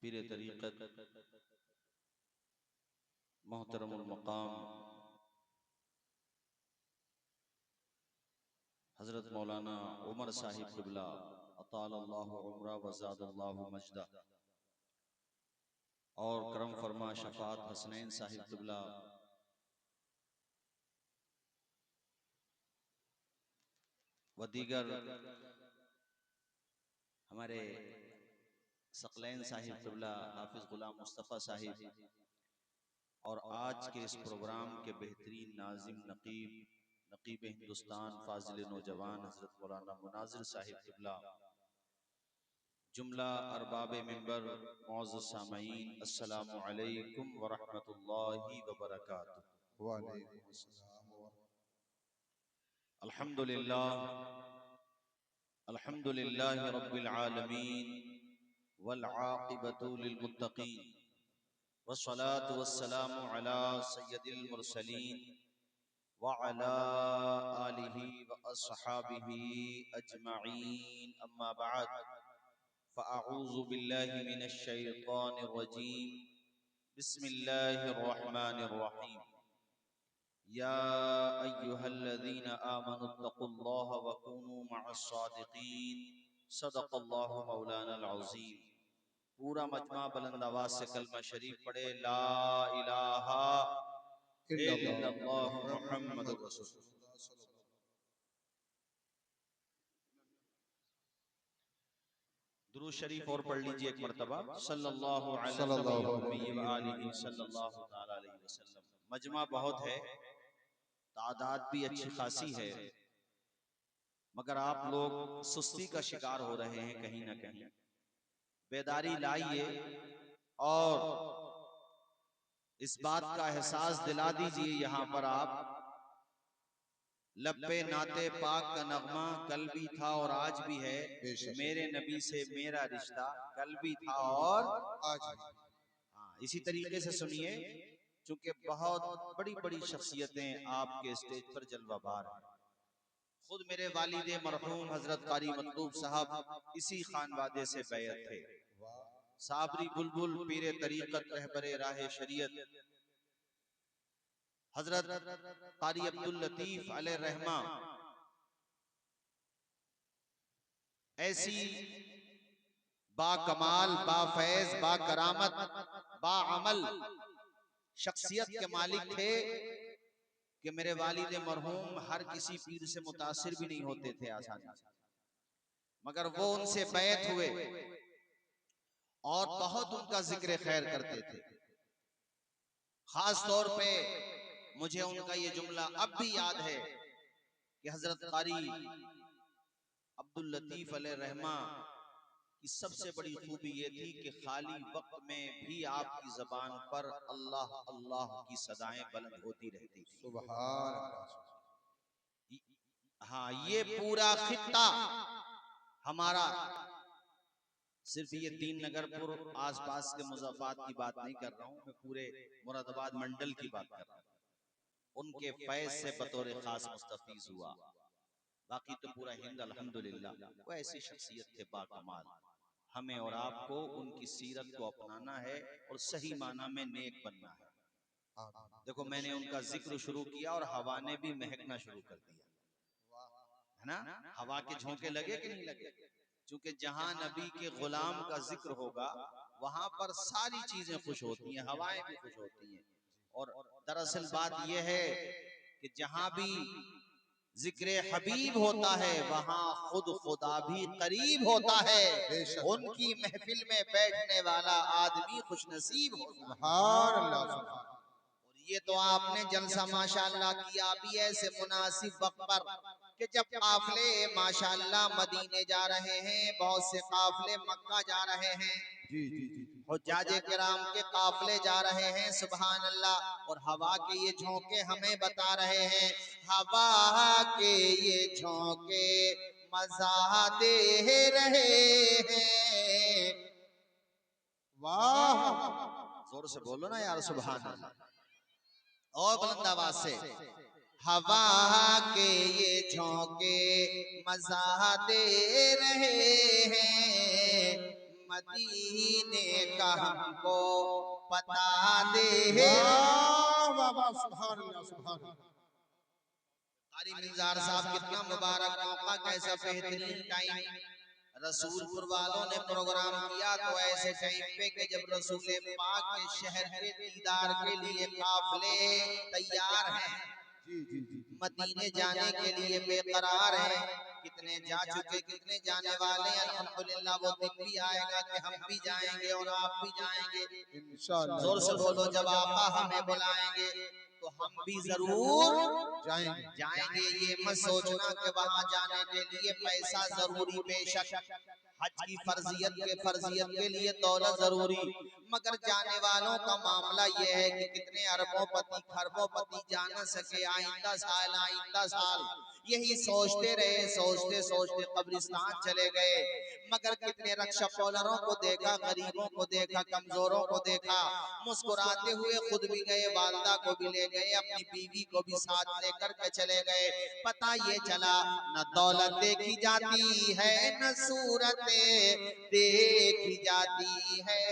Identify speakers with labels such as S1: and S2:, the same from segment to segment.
S1: पीर तरीक़त मोहतरमुल मकाम हज़रत मौलाना उमर साहिब क़िबला अतालल्लाहु उम्रा व ज़ादल्लाहु मजदा और करम फरमा शफ़ात हसनैन साहिब क़िबला व दीगर हमारे सकलैन साहिब क़िबला हाफिज़ गुलाम मुस्तफ़ा साहिब और आज के इस प्रोग्राम के बेहतरीन नाज़िम नकीब हिंदुस्तान फाजिल नौजवान हज़रत मौलाना मुनाज़िर साहिब क़िबला, जुमला अरबाब मिंबर मौज़ूद सामईन, अस्सलामु अलैकुम व रहमतुल्लाहि व बरकातुहू।
S2: व अलैकुम अस्सलाम व
S1: अल्हम्दुलिल्लाह अल्हम्दुलिल्लाहि रब्बिल आलमीन वल आक़िबतु लिल मुत्तक़ीन वस्सलातु वस्सलामु अला सय्यदिल मुरसलीन व अला आलिहि व अस्हाबिहि अजमईन, अम्मा बअद, फ़अऊज़ु बिल्लाहि मिनश शैतानिर रजीम, बिस्मिल्लाहिर रहमानिर रहीम। या अय्युहल्लज़ीना आमनुत्तक़ुल्लाह व कूनू मअस्सादिक़ीन, सदक़ल्लाहु मौलानाल अज़ीम। पूरा मजमा बुलंद आवाज़ से कलमा शरीफ पढ़े, ला इलाहा इल्लल्लाहु मुहम्मदुर रसूलुल्लाह। दुरूद शरीफ और पढ़ लीजिए एक मरतबा, सल्लल्लाहु अला नबी उम्मी व आलिहि सल्लल्लाहु तआला अलैहि वसल्लम। मजमा बहुत है, तादाद भी अच्छी खासी है, मगर आप लोग सुस्ती का शिकार हो रहे हैं कहीं ना कहीं। बेदारी लाइए और इस बात का एहसास दिला दीजिए यहाँ पर आप, लब्बे नाते पाक का नगमा कल भी था और आज भी है, मेरे नबी से मेरा रिश्ता कल भी था और
S2: आज भी।
S1: हाँ, इसी तरीके से सुनिए, चूंकि बहुत बड़ी बड़ी शख्सियतें आपके स्टेज पर जलवाबार हैं। खुद मेरे वालिदे मरहूम हजरत कारी मतलूब साहब इसी खानवादे से बैत थे। साबरी बुलबुल पीरे तरीक़त रहबरे राह शरीयत हजरत कारी अब्दुल लतीफ अलैहि रहमा ऐसी बाकमाल, बाफैज, बाकरामत, बाअमल शख्सियत के मालिक थे कि मेरे वालिद मरहूम हर किसी पीर से मुतासिर भी नहीं होते थे आसानी से, मगर वो उनसे बैत हुए और बहुत उनका जिक्र खैर करते थे। खास तौर पे मुझे उनका ये जुमला अब भी याद है कि हजरत कारी अब्दुल लतीफ अलैहि रहमा की सबसे बड़ी खूबी ये थी कि खाली वक्त में भी आपकी जबान पर अल्लाह अल्लाह की सदाएं बुलंद होती रहती थी।
S2: सुभान अल्लाह।
S1: हाँ, ये पूरा खित्ता हमारा, सिर्फ ये तीन नगरपुर आसपास के मुज़ाफ़ात की बात नहीं कर रहा हूँ मैं, पूरे मुरादाबाद मंडल की बात कर रहा हूँ। उनके फैज से बतौर खास मुस्तफीज हुआ। बाकी तो पूरा हिंद अल्हम्दुलिल्लाह, वो ऐसी शख्सियत थे बाकमाल। हमें और आपको उनकी सीरत को अपनाना है और सही माना में नेक बनना है। देखो, मैंने उनका जिक्र शुरू किया और हवा ने भी महकना शुरू कर दिया, है ना? हवा के झोंके लगे कि नहीं लगे? क्योंकि जहां नबी के गुलाम का जिक्र होगा वहां पर सारी चीजें खुश होती हैं, हवाएं भी खुश होती हैं। और दरअसल बात यह है कि जहां भी जिक्र हबीब होता है वहां खुद खुदा भी करीब होता है। उनकी महफिल में बैठने वाला आदमी खुशनसीब होता है।
S2: सुभान अल्लाह।
S1: ये तो आपने जलसा माशाअल्लाह किया भी ऐसे मुनासिब वक्त पर कि जब काफले माशाअल्लाह मदीने जा रहे हैं, बहुत से काफले मक्का जा रहे हैं,
S2: जी जी जी।
S1: हुज्जाजे किराम के काफले जा रहे हैं, सुभान अल्लाह। और हवा के ये झोंके हमें बता रहे हैं, हवा के ये झोंके मजा दे रहे हैं।
S2: वाह,
S1: जोर से बोलो ना यार, सुभान अल्लाह। और बुलंद आवाज से, हवा के ये झोंके मजा दे रहे हैं, मदीने का हमको पता दे।
S2: वाह वाह वाह, सुभान अल्लाह सुभान अल्लाह।
S1: कारी मिंजार साहब कितना मुबारक मौका, कैसा बेहतरीन टाइम। रसूलपुर वालों ने प्रोग्राम किया तो ऐसे टाइम पे कि जब रसूल पाक के शहर के दीदार के लिए काफिले तैयार हैं,
S2: जी जी जी जी।
S1: मदीने जाने के लिए बेकरार हैं। कितने जा चुके, कितने जाने वाले हैं। अल्हम्दुलिल्लाह वो दिन भी आएगा कि हम भी जाएंगे और आप भी जाएंगे इंशाअल्लाह। जोर से बोलो, जब आका हमें बुलाएंगे तो हम भी जरूर जाएंगे। ये मत सोचना कि वहां जाने के लिए पैसा जरूरी, बेशक हज की फर्जियत के लिए दौलत जरूरी, मगर जाने वालों का मामला ये है कि कितने अरबों खरबों जा न सके। आइंदा साल यही सोचते रहे, सोचते सोचते कब्रिस्तान चले गए। मगर कितने रक्षा कॉलरों को देखा, गरीबों को देखा, कमजोरों को देखा, मुस्कुराते हुए खुद भी गए, वालदा को भी ले गए, अपनी बीवी को भी साथ लेकर के चले गए। पता ये चला न दौलत देखी जाती है, न सूरतें देखी जाती है,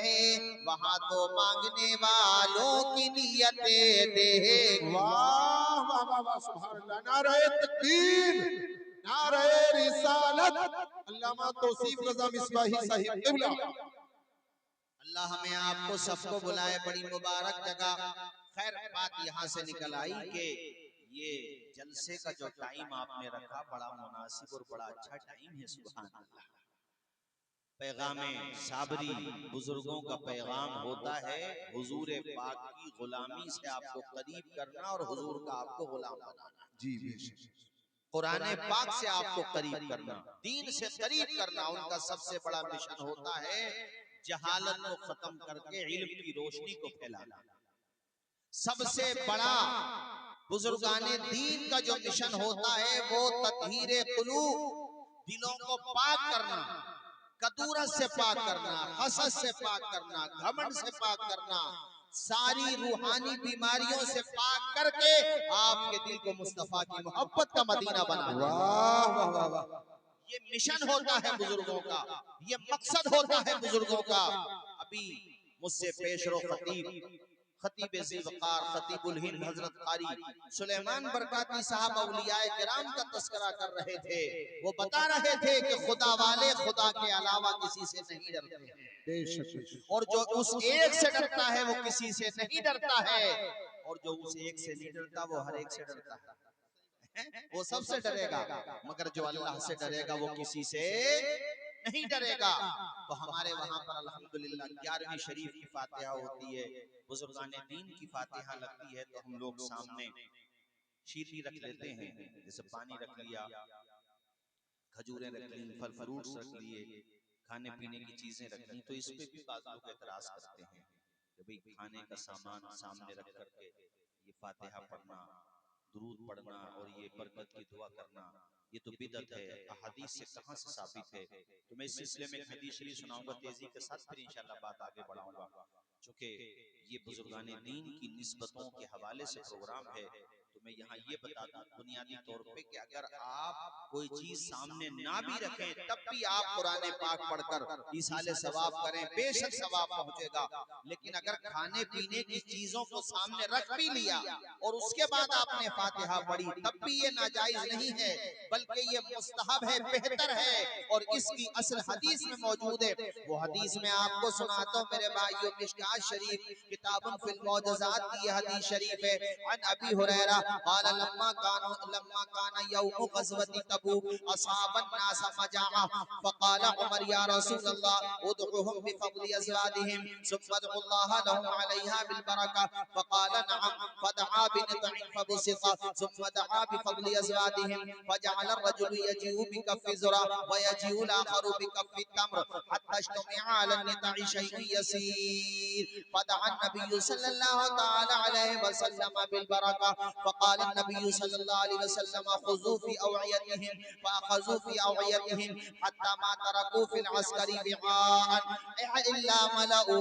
S1: वहां तो मांगने वालों की नियतें देखी।
S2: वाह वाह वाह वाह, सुभान अल्लाह। नारे तकबीर, नारे रिसालत। अल्लामा तौसीफ रज़ा मिसबाही साहिब क़िबला।
S1: अल्लाह हमें आपको सबको बुलाए बड़ी मुबारक जगह। खैर बात यहाँ से निकल आई कि ये जलसे का जो टाइम आपने रखा बड़ा मुनासिब और बड़ा अच्छा टाइम है। सुभान अल्लाह। पैगामे साबरी बुजुर्गों का पैगाम होता है हुजूर पाक की गुलामी से आपको करीब करना और हुजूर का आपको गुलाम बनाना।
S2: जी बेशक।
S1: कुरान पाक से आपको करीब करना, दीन से करीब करना उनका सबसे बड़ा मिशन होता है। जहालत को खत्म करके इल्म की रोशनी को फैलाना। सबसे बड़ा बुजुर्गाने दीन का जो मिशन होता है वो तत्हीरे कुलूब, दिलों को पाक करना, कदूरत से पाक करना, हसद से पाक करना, घमंड से पाक करना, सारी रूहानी बीमारियों से पाक करके आपके दिल को मुस्तफा की मोहब्बत का मदीना बना देना।
S2: वाह वाह वाह वाह।
S1: ये मिशन होता है बुजुर्गों का, ये मकसद होता है बुजुर्गों का। अभी मुझसे पेशरो खतीब ज़िलवकार खतीबुल हिंद हजरत कारी सुलेमान बरकाती साहब औलियाए किराम का तस्करा कर रहे थे। वो बता रहे थे कि खुदा वाले खुदा के अलावा किसी से नहीं डरते हैं,
S2: बेशक।
S1: और जो उस एक से डरता है वो किसी से नहीं डरता है, और जो उस एक से नहीं डरता वो हर एक से डरता है। वो सबसे डरेगा, मगर जो अल्लाह से डरेगा वो किसी से नहीं डरेगा। तो हमारे वहां पर अल्हम्दुलिल्लाह 11वीं शरीफ की फातिहा होती है, बुजुर्गाने दीन की फातिहा लगती है, तो हम लोग सामने शीरी रख लेते हैं, जैसे पानी रख लिया, खजूरें रख ली, फल फ्रूट्स रख लिए, खाने पीने की चीजें रख ली। तो इस पे भी बात लोग एतराज करते हैं कि भाई खाने का सामान सामने रख करके ये फातिहा पढ़ना, दुरूद पढ़ना और ये बरकत की दुआ करना, ये तो बिदअत है, अहादीस से कहां से साबित है। तो मैं इस सिलसिले में एक हदीस शरीफ सुनाऊंगा तेजी के साथ, फिर इंशाल्लाह बात आगे बढ़ाऊंगा। चूंकि ये बुजुर्गाने दीन की निस्बतों के हवाले से प्रोग्राम है, तो मैं यहाँ ये बता दूं बुनियादी तौर पे कि अगर आप कोई चीज सामने ना भी रखें तब भी आप कुरान पाक पढ़कर इसाले सवाब करें, बेशक सवाब पहुंचेगा। लेकिन अगर खाने पीने की चीजों को सामने रख भी लिया और उसके बाद आपने फातिहा पढ़ी तब भी ये नाजायज नहीं है, बल्कि ये मुस्तहब है, बेहतर है, और इसकी असल हदीस में मौजूद है। वो हदीस में आपको सुनाता हूं मेरे भाइयों, मिशकात शरीफ किताबुन फिल मौजज़ात की हदीस शरीफ है। अन अबी हुरैरा क़ाल लम्मा काना यौम ग़ज़वति तबूक असहाबन नास मजाअ फ़क़ाल उमर या रसूल अल्लाह उदउहुम बिफ़ज़लि अज़वादिहिम सुम्मा उदउल्लाह लहुम अलैहा बिल बरका फ़क़ाल नअम फ़दआ बिनितइन फ़बुसिक़ा सुम्मा दआ बिफ़ज़लि अज़वादिहिम फ़जअल अर्रजुलु यजीउ बिकफ़्फ़ि ज़ुरा व यजीउ आख़रु बिकफ़्फ़ि तम्र हत्ता इज्तमअ अला नितइ शैउन यसीर फ़दअ अन्नबी सल्लल्लाहु तआला अलैहि वसल्लम बिल बरका फ़क़ाल अन्नबी सल्लल्लाहु अलैहि वसल्लम ख़ुज़ू फ़ी अवयतिहिम फ़अख़ज़ू फ़ी अवयतिहिम हत्ता मा तरकू फ़िल अस्करी विआअन इल्ला मलऊ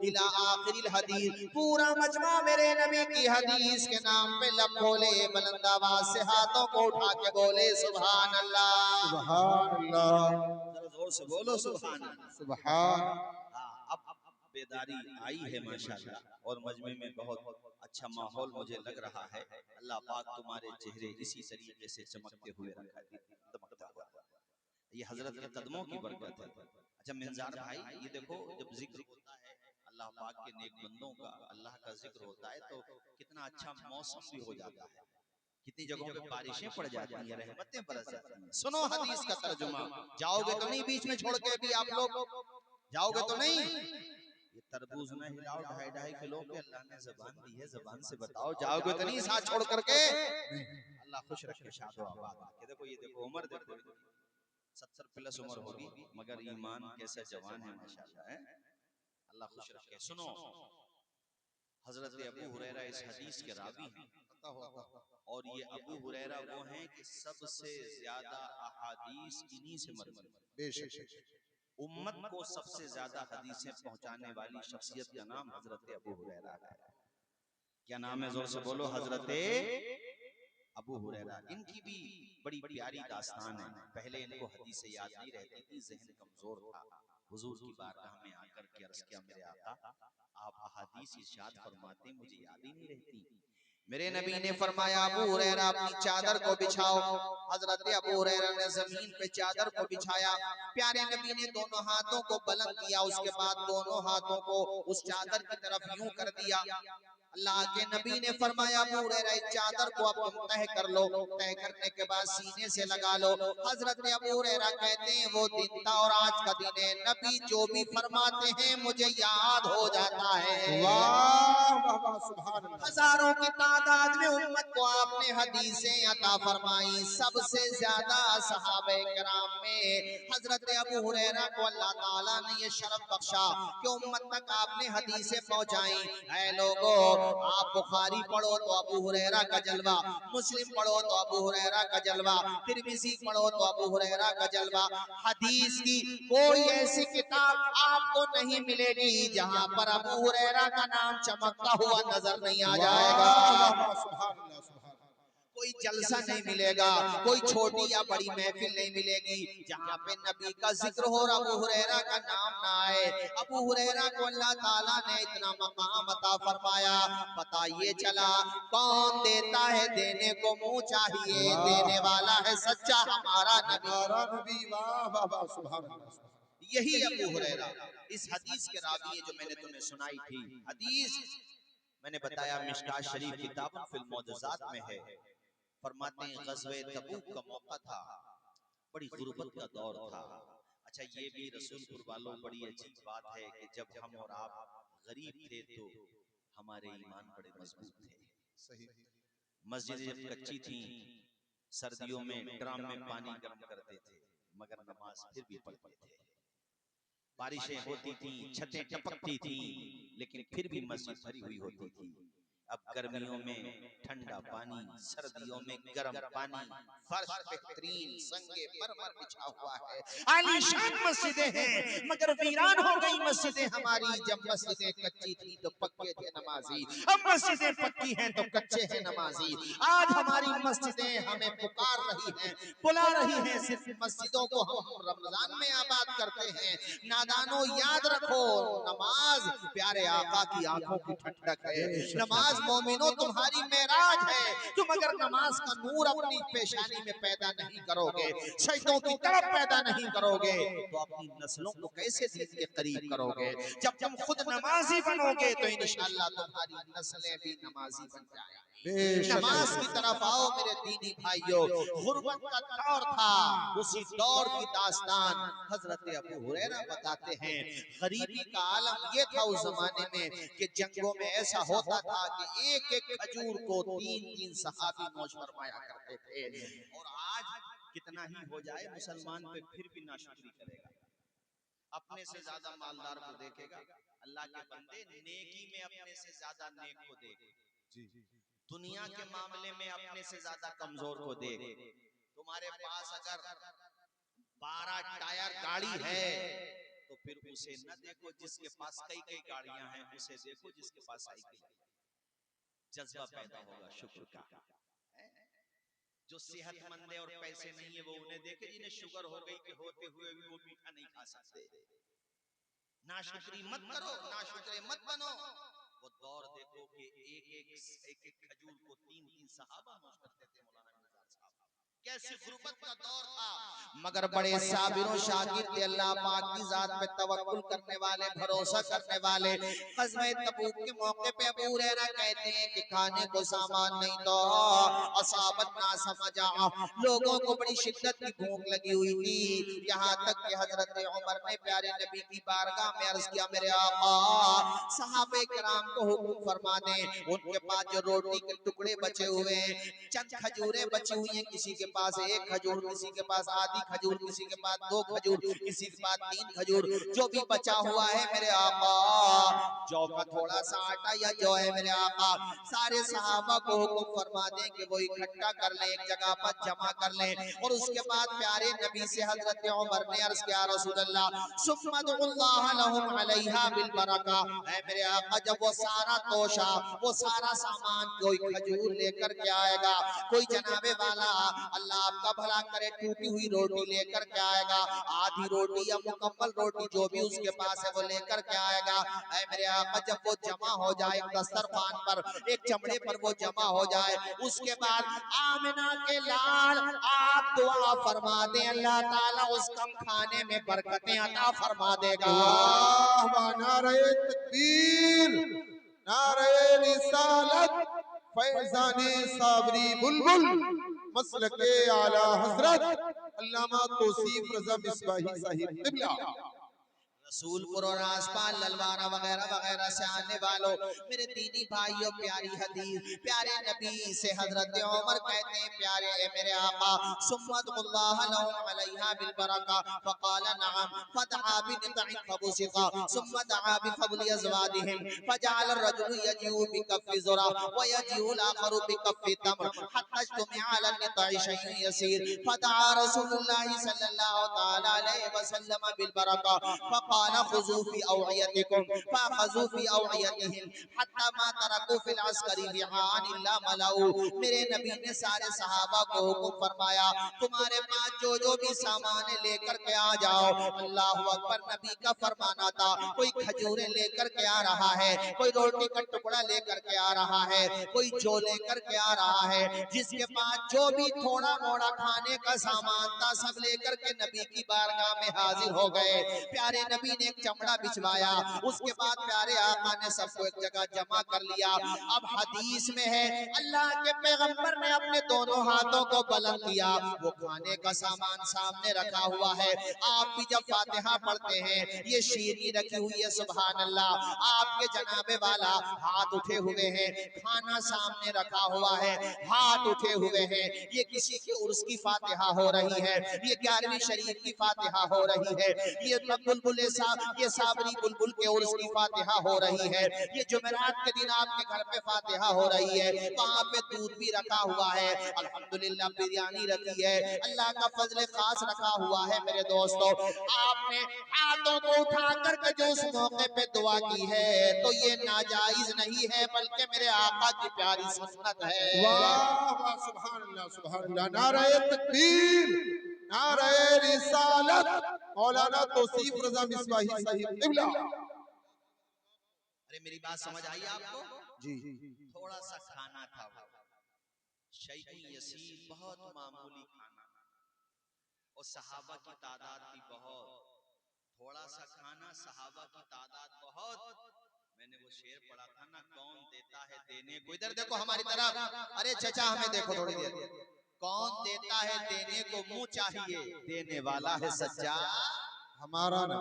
S1: इला आखिरिल हदीस। पूरा मजमा मेरे नबी की हदीस के नाम पे लब खोले, बुलंद आवाज से हाथों को उठा के बोले सुभान अल्लाह।
S2: सुभान अल्लाह।
S1: जोर से बोलो सुभान अल्लाह।
S2: सुभान।
S1: हाँ, अब बेदारी आई है माशाल्लाह और मजमे में बहुत अच्छा माहौल मुझे लग रहा है। अल्लाह पाक तुम्हारे चेहरे इसी तरीके से चमकते हुए रखा है, दमकता हुआ। ये हजरत के कदमों की बरकत है। अच्छा मिंजार भाई, ये देखो जब जिक्र होता है अल्लाह पाक के नेक बंदों का, अल्लाह का जिक्र होता है तो कितना अच्छा मौसम भी हो जाता है, कितनी जगहों पे बारिशें पड़ जाती हैं, रहमतें बरस जाती हैं। सुनो हदीस का तर्जुमा, जाओगे तो नहीं बीच में छोड़ के भी आप लोग, जाओगे तो नहीं? ये तरबूज ना हिलाओ 2.5 किलो के, अल्लाह ने ज़बान दी है, ज़बान से बताओ जाओगे तो नहीं साथ छोड़ करके? अल्लाह खुश रखे, शादो आबाद रखे। देखो ये देखो उम्र देखो, 70 प्लस उम्र होगी मगर ईमान कैसा जवान है माशाल्लाह है। अल्लाह खुश रखे। सुनो, हजरत अबू हुरैरा इस हदीस के रावी हैं और ये अबू हुरैरा वो हैं कि सबसे ज्यादा अहादीस इन्हीं से मरवी।
S2: बेशक।
S1: उम्मत को सबसे ज्यादा हदीसें पहुंचाने वाली शख्सियत का नाम हजरत अबू हुरैरा है। क्या नाम है? जोर से बोलो, हजरत अबू हुरैरा। इनकी भी बड़ी प्यारी दास्तान है। पहले इनको हदीसें याद नहीं रहती थी, ज़हन कमजोर था। हुजूर की बारगाह में आकर के अर्ज किया, मेरे आका आप अहादीस इरशाद फरमाते, मुझे याद ही नहीं रहती। मेरे नबी ने फरमाया अबू हुरैरा अपनी चादर को बिछाओ। हजरत अबू हुरैरा ने जमीन पे चादर को बिछाया। प्यारे नबी ने दोनों हाथों को बुलंद किया, उसके बाद दोनों हाथों को उस चादर की तरफ यूं कर दिया। अल्लाह के नबी ने फरमाया अबू हुरैरा इस चादर को अब तुम तह कर लो, तह करने के बाद सीने से लगा लो। हजरत अबू हुरैरा कहते हैं वो दिन था और आज का दिन है, नबी जो भी फरमाते हैं मुझे याद हो जाता है।
S2: वाह वाह वाह, सुभान अल्लाह।
S1: हजारों की तादाद में उम्मत को आपने हदीसें अता फरमाई। सबसे ज्यादा सहाबे कराम में हजरत अबू हुरैरा को अल्लाह ताला ने ये शरफ बख्शा कि उम्मत तक आपने हदीसें पहुंचाई। ऐ लोगों, आप बुखारी पढ़ो तो अबू हुरैरा का जलवा, मुस्लिम पढ़ो तो अबू हुरैरा का जलवा, तिरमिज़ी पढ़ो तो अबू हुरैरा का जलवा। हदीस की कोई ऐसी किताब आपको नहीं मिलेगी जहां पर अबू हुरैरा का नाम चमकता हुआ नजर नहीं आ जाएगा।
S2: सुभान अल्लाह, सुभान।
S1: कोई जलसा नहीं मिलेगा, कोई छोटी या बड़ी महफिल नहीं मिलेगी जहाँ पे नबी का जिक्र हो और अबू हुरैरा का नाम ना आए। अबू हुरैरा को अल्लाह ताला ने इतना मकाम अता फरमाया। पता ये चला कौन देता है देने को मुंह चाहिए, देने वाला है सच्चा हमारा नबी।
S2: नबी, वाह वाह वाह, सुभान अल्लाह।
S1: यही अबू हुरैरा इस हदीस के रावी है जो मैंने तुम्हें सुनाई थी। हदीस मैंने बताया मिशकात शरीफ किताब फिल मौजज़ात में है। फरमाते हैं ग़ज़वे तबूक का मौका था, बड़ी गुर्बत का दौर था। अच्छा ये भी रसूलपुर वालों बड़ी अजीब बात है कि जब हम और आप गरीब थे तो हमारे ईमान बड़े मजबूत थे।
S2: सही।
S1: मस्जिदें जब कच्ची थी, सर्दियों में ड्राम में पानी गर्म करते थे मगर नमाज फिर भी पढ़ते थे। बारिशें होती थी, छतें टपकती थी लेकिन फिर भी मस्जिद भरी हुई होती थी। अब गर्मियों में ठंडा पानी, सर्दियों में गर्म पानी, फर्श बेहतरीन संगे मरमर बिछा हुआ है, आलीशान मस्जिदें हैं मगर वीरान हो गई मस्जिदें हमारी। जब मस्जिदें कच्ची थी तो पक्के थे नमाजी, अब मस्जिदें पक्की हैं तो कच्चे हैं नमाजी। आज हमारी मस्जिदें हमें पुकार रही हैं, बुला रही हैं। सिर्फ मस्जिदों को हम रमजान में आबाद करते हैं। नादानो याद रखो, नमाज प्यारे आका की आंखों की ठंडक है, नमाज मोमिनो तुम्हारी मेराज है। तुम अगर नमाज का नूर अपनी पेशानी में पैदा नहीं करोगे, सजदों की तड़प पैदा नहीं करोगे तो अपनी नस्लों को कैसे दीन के करीब करोगे? जब तुम खुद नमाजी बनोगे तो इंशाअल्लाह तुम्हारी नस्लें भी नमाजी बन जाएंगी। नमाज की तरफ आओ मेरे दीनी भाइयों। गुर्बत का दौर था, उसी दौर की दास्तान हजरत अबू हुरैरा बताते हैं। गरीबी का आलम ये था उस जमाने में कि जंगों में ऐसा होता था कि एक एक खजूर को 3-3 सहाबी नौश फरमाया करते थे। और आज कितना ही हो जाए मुसलमान पे फिर भी नाशुक्री करेगा, अपने से ज्यादा मालदार को देखेगा। अल्लाह के बंदे नेकी में अपने से ज्यादा नेक को देख, दुनिया के मामले में अपने से ज्यादा कमजोर को देख। तुम्हारे पास अगर 12 टायर गाड़ी है तो फिर उसे न देखो जिसके पास कई कई गाड़ियां हैं, उसे देखो जिसके पास साइकिल है। जज्बा पैदा होगा शुक्र का। जो सेहतमंद है और पैसे नहीं है वो उन्हें देखे, जिन्हें शुगर हो गई कि होते हुए भी वो मीठा नहीं खा सकते। नाशुक्री मत करो, नाशुक्रे मत बनो। वो दौर देखो कि एक एक खजूर को 3-3 सहाबा नोश करते थे। मौलाना निज़ार साहब, कैसी गुर्बत का दौर था, मगर बड़े साबिर शाकिर थे, अल्लाह पाक की जात पे तवक्कुल करने वाले, भरोसा करने वाले। ग़ज़वा तबूक के मौके पे अबू हुरैरा कहते हैं कि खाने को सामान नहीं तो असाबत ना समझा, लोगों को बड़ी शिद्दत की भूख लगी हुई थी। यहाँ तक कि हजरत उमर ने प्यारे नबी की बारगाह में अर्ज किया, मेरे आका सहाबे कराम को हुक्म फरमा दें, उनके पास जो रोटी के टुकड़े बचे हुए हैं, चंद खजूरें बची हुई हैं, किसी के पास एक खजूर, किसी के पास आधी खजूर, किसी के पास 2 खजूर, किसी के पास 3 खजूर, जो भी बचा हुआ है मेरे आका, जौ का थोड़ा सा आटा या जौ है मेरे आका, सारे सहाबा को हुक्म फरमा दें कि वो इकट्ठा कर लें, एक जगह पर जमा कर लें। और उसके बाद प्यारे नबी से हजरत उमर ने अर्ज किया, रसूल अल्लाह सुम्मा दुल्लाह लहुम अलैहा बिल बरका, ऐ मेरे आका जब वो सारा तोशा, वो सारा सामान, कोई खजूर लेकर के आएगा, कोई जनाबे वाला अल्लाह आपका भला करे टूटी हुई रोटी लेकर के आएगा, आधी रोटी या मुकम्मल रोटी जो भी उसके पास है वो लेकर के आएगा। ऐ मेरे आका जब वो जमा हो जाए दस्तरखान पर, एक चमड़े पर वो जमा हो जाए, उसके बाद आमिना के लाल आप दुआ फरमा दें, अल्लाह ताला उस कम खाने में बरकतें अता फरमा देगा।
S2: वाह वाह, नारे तकबीर, नारे रिसालत, फैजाने साबरी बुलबुल, मसलके आला हजरत अल्लामा तौसीफ रज़ा मिसबाही साहिब क़िबला।
S1: रसूलपुर और आसपास ललवारा वगैरह वगैरह से आने वालों, मेरे दीनी भाइयों, प्यारी हदीस प्यारे नबी से हजरत उमर कहते हैं, प्यारे मेरे आका सुम्मतुल्लाह लहुम अलैहा बिल बरका फकाल नअम फदआ बिनितइन फबुसिका सुम्मा दआ बिफबली अज़वादिहिम फजअल अर्रजुलु यजिउ बिकफ्फि ज़ुरा व यजिउ आखरु बिकफ्फि तम्र हत्ता इज्तमिअ अला निताइ शैउन यसीर फदआ रसूलुल्लाह सल्लल्लाहु तआला अलैहि वसल्लम बिल बरका फकाल खुज़ू फी अवयतिकुम फअखज़ू फी अवयतिहिम हत्ता मा तरकू फिल अस्करी बिआन इल्ला मलाऊ। मेरे नबी ने सारे सहाबा को हुक्म फरमाया, तुम्हारे पास जो जो भी सामान लेकर के आ जाओ। अल्लाहु अकबर, नबी का फरमाना था, कोई खजूरें लेकर के आ रहा है, कोई रोटी का टुकड़ा लेकर के आ रहा है, कोई जो लेकर के आ रहा है, जिसके पास जो भी थोड़ा मोड़ा खाने का सामान था सब लेकर के नबी की बारगाह में हाजिर हो गए। प्यारे नबी ने एक चमड़ा बिछवाया, उसके बाद प्यारे आका ने सबको एक जगह जमा कर लिया। अब हदीस में है, अल्लाह के पैगंबर ने अपने दोनों हाथों को बुलंद किया, वो खाने का सामान सामने रखा हुआ है। आप भी जब फातिहा पढ़ते हैं, ये शीरी रखी हुई है, सुभान अल्लाह, आपके जनाबे वाला हाथ उठे हुए हैं, खाना सामने रखा हुआ है, हाथ उठे हुए हैं, ये किसी की उर्स की फातिहा हो रही है, ये 11वीं शरीफ की फातिहा हो रही है, ये बुलबुल साहब, ये साबरी बुलबुल के उर्स की फातिहा हो रही है, ये जुमेरात के दिन आपके घर पे फातिहा हो रही है, वहाँ पे दूध भी रखा हुआ है, अल्हम्दुलिल्लाह बिरयानी रखी है, अल्लाह का फजल खास रखा हुआ है। मेरे दोस्तों, आपने हाथों को उठा करके जो उस मौके पे दुआ की है, तो ये नाजायज नहीं है, बल्कि मेरे आका की प्यारी सुन्नत है।
S2: वाह वाह, सुभान अल्लाह, सुभान अल्लाह, नारे तकबीर, नारे रिसालत, मौलाना तौसीफ रज़ा मिसबाही साहिब क़िबला।
S1: अरे मेरी बात समझ आई आपको?
S2: जी,
S1: थोड़ा सा खाना था वो, शैउन यसीर, बहुत मामूली खाना, और सहाबा की तादाद भी बहुत, थोड़ा सा खाना, सहाबा की तादाद बहुत। मैंने वो शेर पढ़ा था ना, कौन देता है देने को, इधर देखो हमारी तरफ, अरे चचा हमें देखो थोड़ी देर, कौन देता है देने को, मुंह चाहिए, देने वाला है सच्चा
S2: हमारा ना।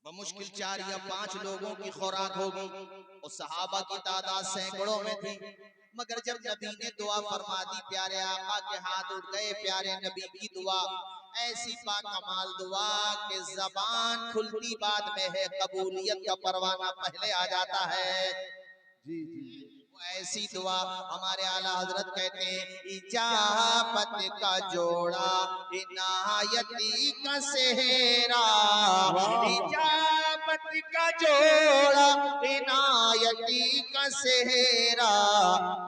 S1: बमुश्किल 4 या 5 लोगों की खुराक होगी, और सहाबा की तादाद सैकड़ों में थी, मगर जब नबी ने दुआ फरमा दी, प्यारे आका के हाथ उठ गए, प्यारे नबी की दुआ ऐसी बाकमाल दुआ कि जबान खुलती बाद में है, कबूलियत का परवाना पहले आ जाता है।
S2: जी जी,
S1: ऐसी दुआ हमारे आला हजरत कहते हैं, इजाबत का जोड़ा इनायती का सेहरा,
S2: वाह वाह,
S1: इजाबत का जोड़ा इनायती का सेहरा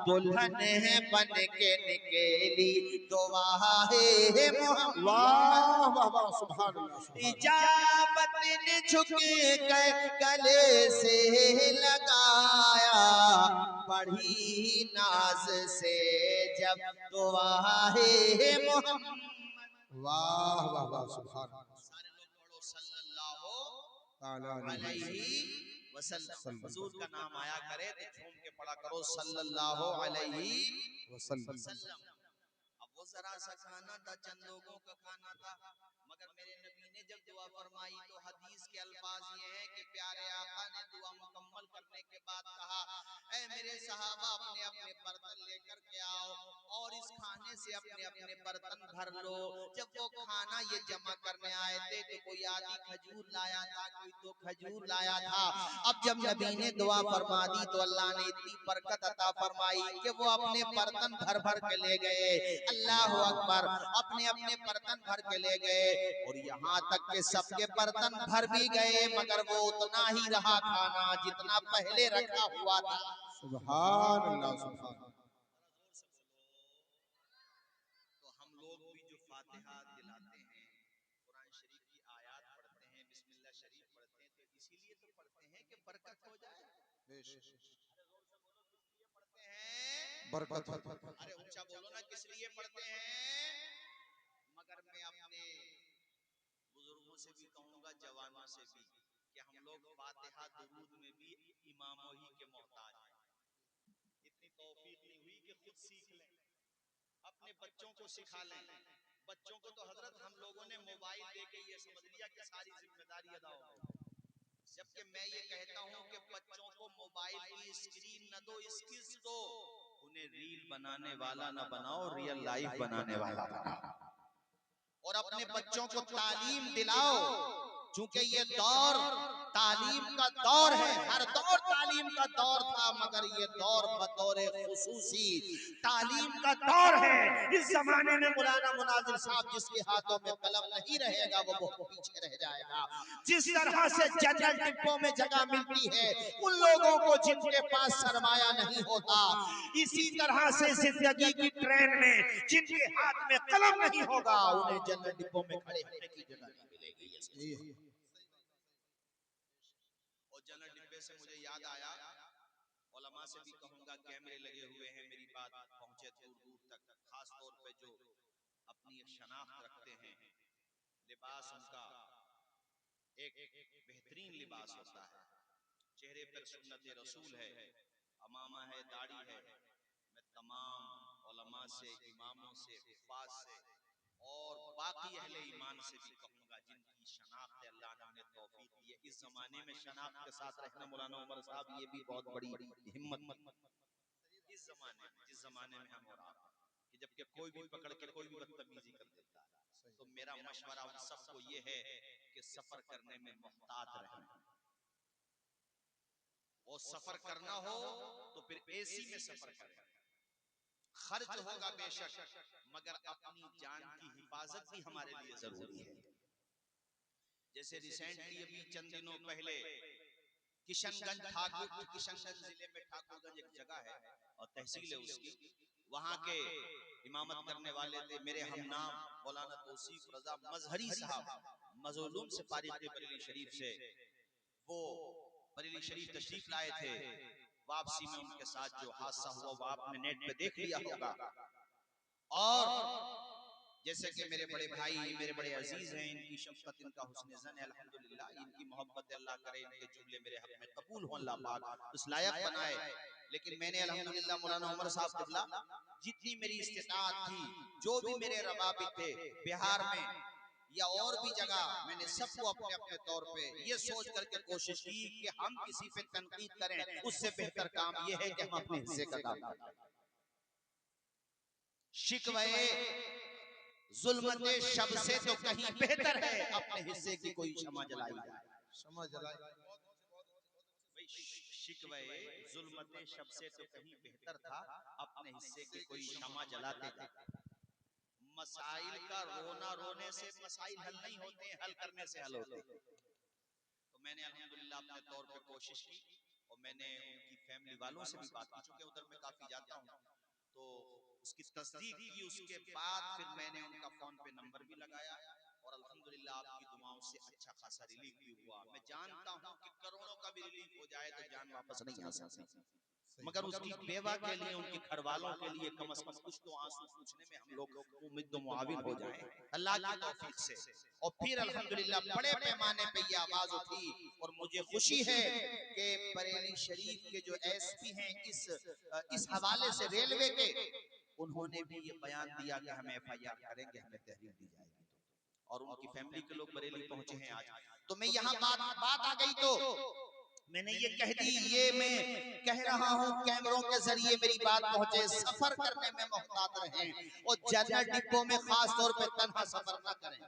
S1: दुल्हन है बन के निकली दुआ है मोहम्मद।
S2: वाह वाह वाह, सुभान अल्लाह सुभान अल्लाह।
S1: इजाबत ने झुके गले से लगाया बढ़ी नाज से जब दुआ है मोहम्मद।
S2: वाह वाह वाह, सुभान अल्लाह।
S1: सारे लोग पढ़ो सल्लल्लाहु
S2: ताला
S1: अलैहि वसल्लम। हुजूर का नाम आया करे तो झूम के पढ़ा करो सल्लल्लाहु अलैहि वसल्लम। अब वो जरा सा खाना था, चंद लोगों का खाना था, मगर मेरे नबी ने जब दुआ फरमाई तो हदीस के अल्फाज ये हैं कि प्यारे आका ने दुआ मुकम्मल करने के बाद कहा, ऐ मेरे सहाबा अपने अपने बर्तन लेकर के आओ और इस खाने से अपने अपने बर्तन भर लो। जब वो खाना ये जमा करने आए थे तो कोई आधी खजूर लाया था, कोई 2 खजूर लाया था। अब जब नबी ने दुआ फरमा दी तो अल्लाह ने इतनी बरकत अता फरमाई कि वो अपने बर्तन भर भर के ले गए। अल्लाह अकबर, अपने अपने बर्तन भर के ले गए और यहाँ तक के सबके बर्तन भर भी गए, मगर वो उतना ही रहा खाना जितना पहले रखा हुआ था।
S2: सुभान अल्लाह सुभान अल्लाह।
S1: तो हम लोग भी जो फातिहा दिलाते हैं, कुरान शरीफ की आयत पढ़ते हैं, बिस्मिल्लाह शरीफ पढ़ते हैं, तो इसीलिए तो पढ़ते हैं कि बरकत हो जाए। पढ़ते हैं
S2: बरकत।
S1: अरे ऊंचा बोलो ना, किस लिए पढ़ते हैं? मगर मैं अपने बुजुर्गों से भी कहूंगा, जवानों से भी, कि हम लोग फातिहा दुरूद में भी इमामों ही के मोहताज हैं। इतनी तौफीक नहीं हुई कि खुद सीख लें, अपने बच्चों को सिखा लें। बच्चों को तो हजरत हम लोगों ने मोबाइल देके ये समझ लिया कि सारी जिम्मेदारी अदा हो गई, जबकि मैं ये कहता हूं कि बच्चों को मोबाइल की स्क्रीन न दो, स्किल्स दो। उन्हें रील बनाने वाला न बनाओ, रियल लाइफ बनाने वाला बनाओ। और अपने बच्चों को तालीम दिलाओ, चूंकि ये दौर तालीम का दौर है। हर दौर तालीम का दौर था, मगर ये दौर बतौर खुसूसी तालीम का दौर है। इस जमाने में मौलाना मुनाजिर साहब जिसके हाथों में कलम नहीं रहेगा वो बहुत पीछे रह जाएगा। जिस तरह से जनरल डिब्बों में जगह मिलती है उन लोगों को जिनके पास सरमाया नहीं होता, इसी तरह से जिंदगी की ट्रेन में जिनके हाथ में कलम नहीं होगा उन्हें जनरल डिब्बों में खड़े होने की जगह नहीं मिलेगी। और जनरल डिब्बे से मुझे याद आया, उलमा से भी कहूंगा, कैमरे लगे हुए हैं, मेरी बात पहुंचे दूर दूर तक, खास तौर पे जो अपनी एक शनाख्त रखते हैं, लिबास उनका एक बेहतरीन लिबास होता है, चेहरे पर सुन्नत रसूल है, अमामा है, दाढ़ी है। मैं तमाम उलमा से, इमामों से, हुफ्फाज से और बाकी अहले ईमान से भी कहूंगा, जिनकी शनाख्त अल्लाह ने उन्हें तौफीक दी है। इस जमाने में शनाख्त के साथ रहना मौलाना उमर साहब ये भी बहुत बड़ी हिम्मत। इस जमाने में, जिस जमाने में हम और आप, कि जबकि कोई भी पकड़ के कोई भी बदतमीजी कर देता है, तो मेरा मशवरा उन सबको ये है कि सफर करने में मोहतात रहें। और सफर करना हो तो फिर एसी में सफर करें। खर्च होगा बेशक, मगर अपनी जान की हिफाजत भी हमारे लिए जरूरी है। जैसे रिसेंटली अभी चंद दिनों पहले किशनगंज जिले में ठाकुरगंज एक जगह है और तहसील है उसकी, वहां के इमामत करने वाले थे मेरे हमनाम मौलाना तौसीफ रजा मजहरी साहब, मज़लूम से फारिग बरेली शरीफ से। वो बरेली शरीफ तशरीफ लाए थे, वापसी में उनके साथ जो हादसा हुआ वो आपने नेट पे देख लिया होगा। और जैसे कि मेरे बड़े भाई, मेरे बड़े अजीज हैं, इनकी शफकत, इनका हुस्न ज़न है, अल्हम्दुलिल्लाह, इनकी मोहब्बत अल्लाह करे इनके जुमले मेरे हक में कबूल हो, अल्लाह पाक उस लायक बनाए। लेकिन मैंने अल्हम्दुलिल्लाह मौलाना उमर साहब क़िबला जितनी मेरी इस्तिताअत थी, जो भी मेरे रवाबित थे बिहार में या और भी जगह, मैंने सबको अपने अपने तौर पे ये सोच करके कोशिश की कि हम किसी पे तनकीद करें उससे बेहतर काम ये है कि हम अपने हिस्से का काम करें। शिकवे जुल्मते शब से तो कहीं बेहतर है अपने हिस्से की कोई क्षमा जलाई जाए।
S2: क्षमा जलाई।
S1: शिकवे जुल्मते शब से तो कहीं बेहतर था अपने हिस्से की कोई क्षमा जलाते जाते। मसाइल का रोना रोने से मसाइल हल नहीं होते, हल करने से हल होते। तो मैंने अल्हम्दुलिल्लाह अपने तौर पे कोशिश की और मैंने उनकी फैमिली वालों से भी बात की, चूंकि उधर मैं काफी जाता हूँ, तो उसकी तस्दीक की। उसके बाद फिर मैंने उनका फोन पे नंबर भी लगाया और अल्हम्दुलिल्लाह आपकी दुआओं से अच्छा खासा रिलीफ भी हुआ। मैं जानता हूँ कि करोड़ों का भी रिलीफ हो जाए तो जान वापस नहीं आ सकती, मगर उसकी बेवा के लिए, उनके घर वालों के लिए कम से कम कुछ तो आंसू पूछने में हम लोग उम्मीद मुआविन हो जाए अल्लाह की तौफीक से। और फिर अल्हम्दुलिल्लाह बड़े पैमाने पे ये आवाज उठी और मुझे खुशी है कि बरेली शरीफ के जो एसपी हैं इस हवाले से रेलवे के, उन्होंने भी ये बयान दिया कि हम एफआईआर करेंगे, हमें तहरीर दी जाएगी, और उनकी फैमिली के लोग बरेली पहुंचे हैं आज। तो मैं यहाँ बात आ गई तो मैंने ये कह दी, ये मैं कह रहा हूँ कैमरों के जरिए मेरी बात पहुंचे। सफर करने में मोहतात रहें और जनरल डिब्बों में खास तौर पे तन्हा सफर न करें।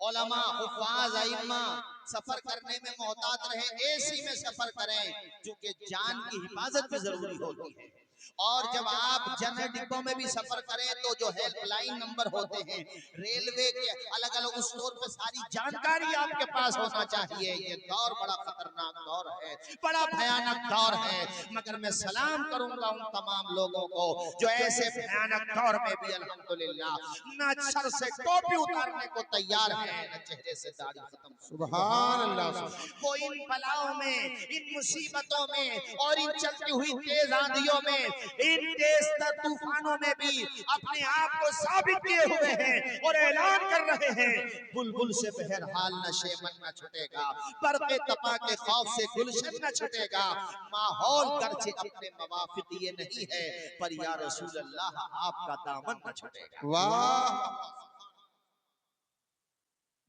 S1: उलमा, हुफ्फाज, अइम्मा सफर करने में मोहतात रहे, एसी में सफर करें, क्योंकि जान की हिफाजत भी जरूरी होती है। और जब आप जनरल डिब्बों में भी सफर करें तो जो हेल्पलाइन नंबर होते हैं रेलवे के अलग अलग, उस दौर पे सारी जानकारी आपके पास होना चाहिए। ये दौर बड़ा खतरनाक दौर है, बड़ा भयानक दौर है, मगर मैं सलाम करूंगा उन तमाम लोगों को जो ऐसे भयानक दौर में भी अल्हम्दुलिल्लाह न सर से टोपी उतारने को तैयार है, न चेहरे से दाढ़ी खत्म।
S2: सुभान अल्लाह।
S1: वो इन बलाओं में, इन मुसीबतों में और इन चलती हुई तेज आंधियों में, इन तेज तूफानों में भी अपने आप को साबित किए हुए हैं और ऐलान कर रहे हैं, बुलबुल से बहरहाल नशे मन न छुटेगा, बरक़े तपा के खौफ से गुलशन न छुटेगा। माहौल गर्चे अपने मवाफिक ये नहीं है, पर या रसूल अल्लाह आपका दामन न छुटेगा।
S2: वाह।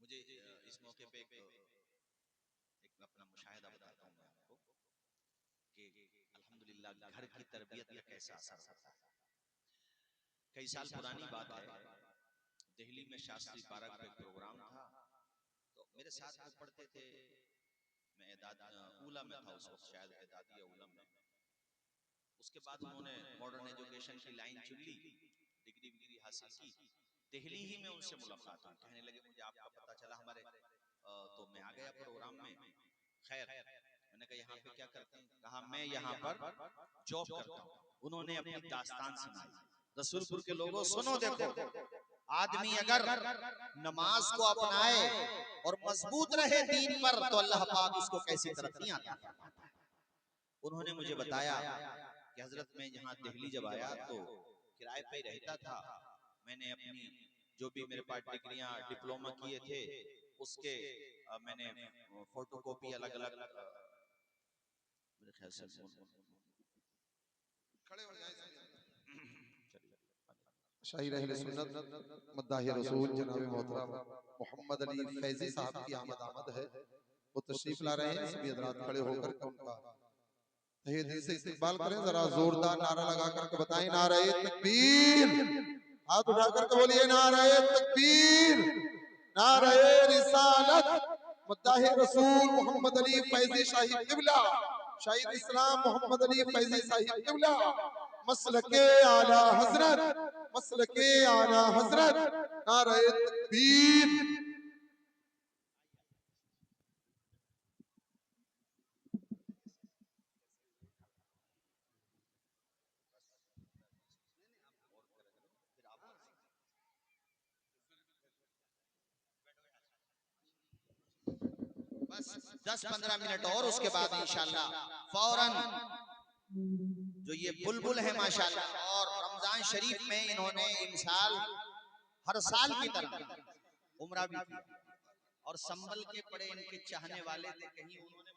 S1: मुझे इस मौके पे एक अपना मुशाहिदा बताता हूँ मैं आपको कि अल्हम्दुलिल्लाह घर की तरबियत का कैसा असर होता है। कई साल पुरानी बात है, दिल्ली में शास्त्री पार्क पे प्रोग्राम था, तो मेरे साथ वो पढ़ते थे, मैं ऊला में था उस वक्त, शायद एदादी या ऊला में। उसके बाद उन्होंने मॉडर्न एजुकेशन की लाइन चुन ली, डिग्री विग्री हासिल की। दिल्ली ही में उनसे मुलाकात हुई, कहने लगे मुझे आपका पता चला हमारे, तो मैं आ गया प्रोग्राम में। खैर मैंने कहा यहाँ पे क्या करते हैं, कहा मैं यहाँ पर जॉब करता हूँ। उन्होंने अपनी दास्तान सुनाई। रसूलपुर के लोगों सुनो, देखो आदमी अगर नमाज को अपनाए और मजबूत रहे दीन पर तो अल्लाह पाक उसको कैसी तरक्कियां अता फरमाता है। उन्होंने मुझे बताया कि हजरत मैं यहाँ दिल्ली जब आया तो किराए पे रहता था। मैंने अपनी जो भी मेरे पास डिग्रियां डिप्लोमा किए थे उसके मैंने फोटोकॉपी अलग अलग, मेरे ख्याल से
S2: खड़े हो जाएं शाहीर अहले सुन्नत मद्दाह रसूल जनाब मोहतरम मोहम्मद अली फैजी साहब की आमद है, वो तशरीफ ला रहे हैं। सभी हजरात खड़े होकर उनका तहे दिल से इस्तकबाल करें। जरा जोरदार नारा लगा करके बताएं, नारे तकबीर। हाथ उठा करके बोलिए नारे तकबीर, नारे रिसालत, मद्दाह रसूल मोहम्मद अली फैजी साहिब किबला, शाहीद इस्लाम मोहम्मद अली फैजी साहिब किबला, मसलके आला हजरत, मसलके आला हजरत, नारे तकबीर।
S1: बस 10-15 मिनट और, उसके बाद इंशाल्लाह फौरन जो ये बुलबुल है माशाल्लाह, और रमजान शरीफ में इन्होंने इंसाल हर साल की तरह उम्रा भी किया और संभल के पड़े इनके चाहने वाले थे, कहीं उन्होंने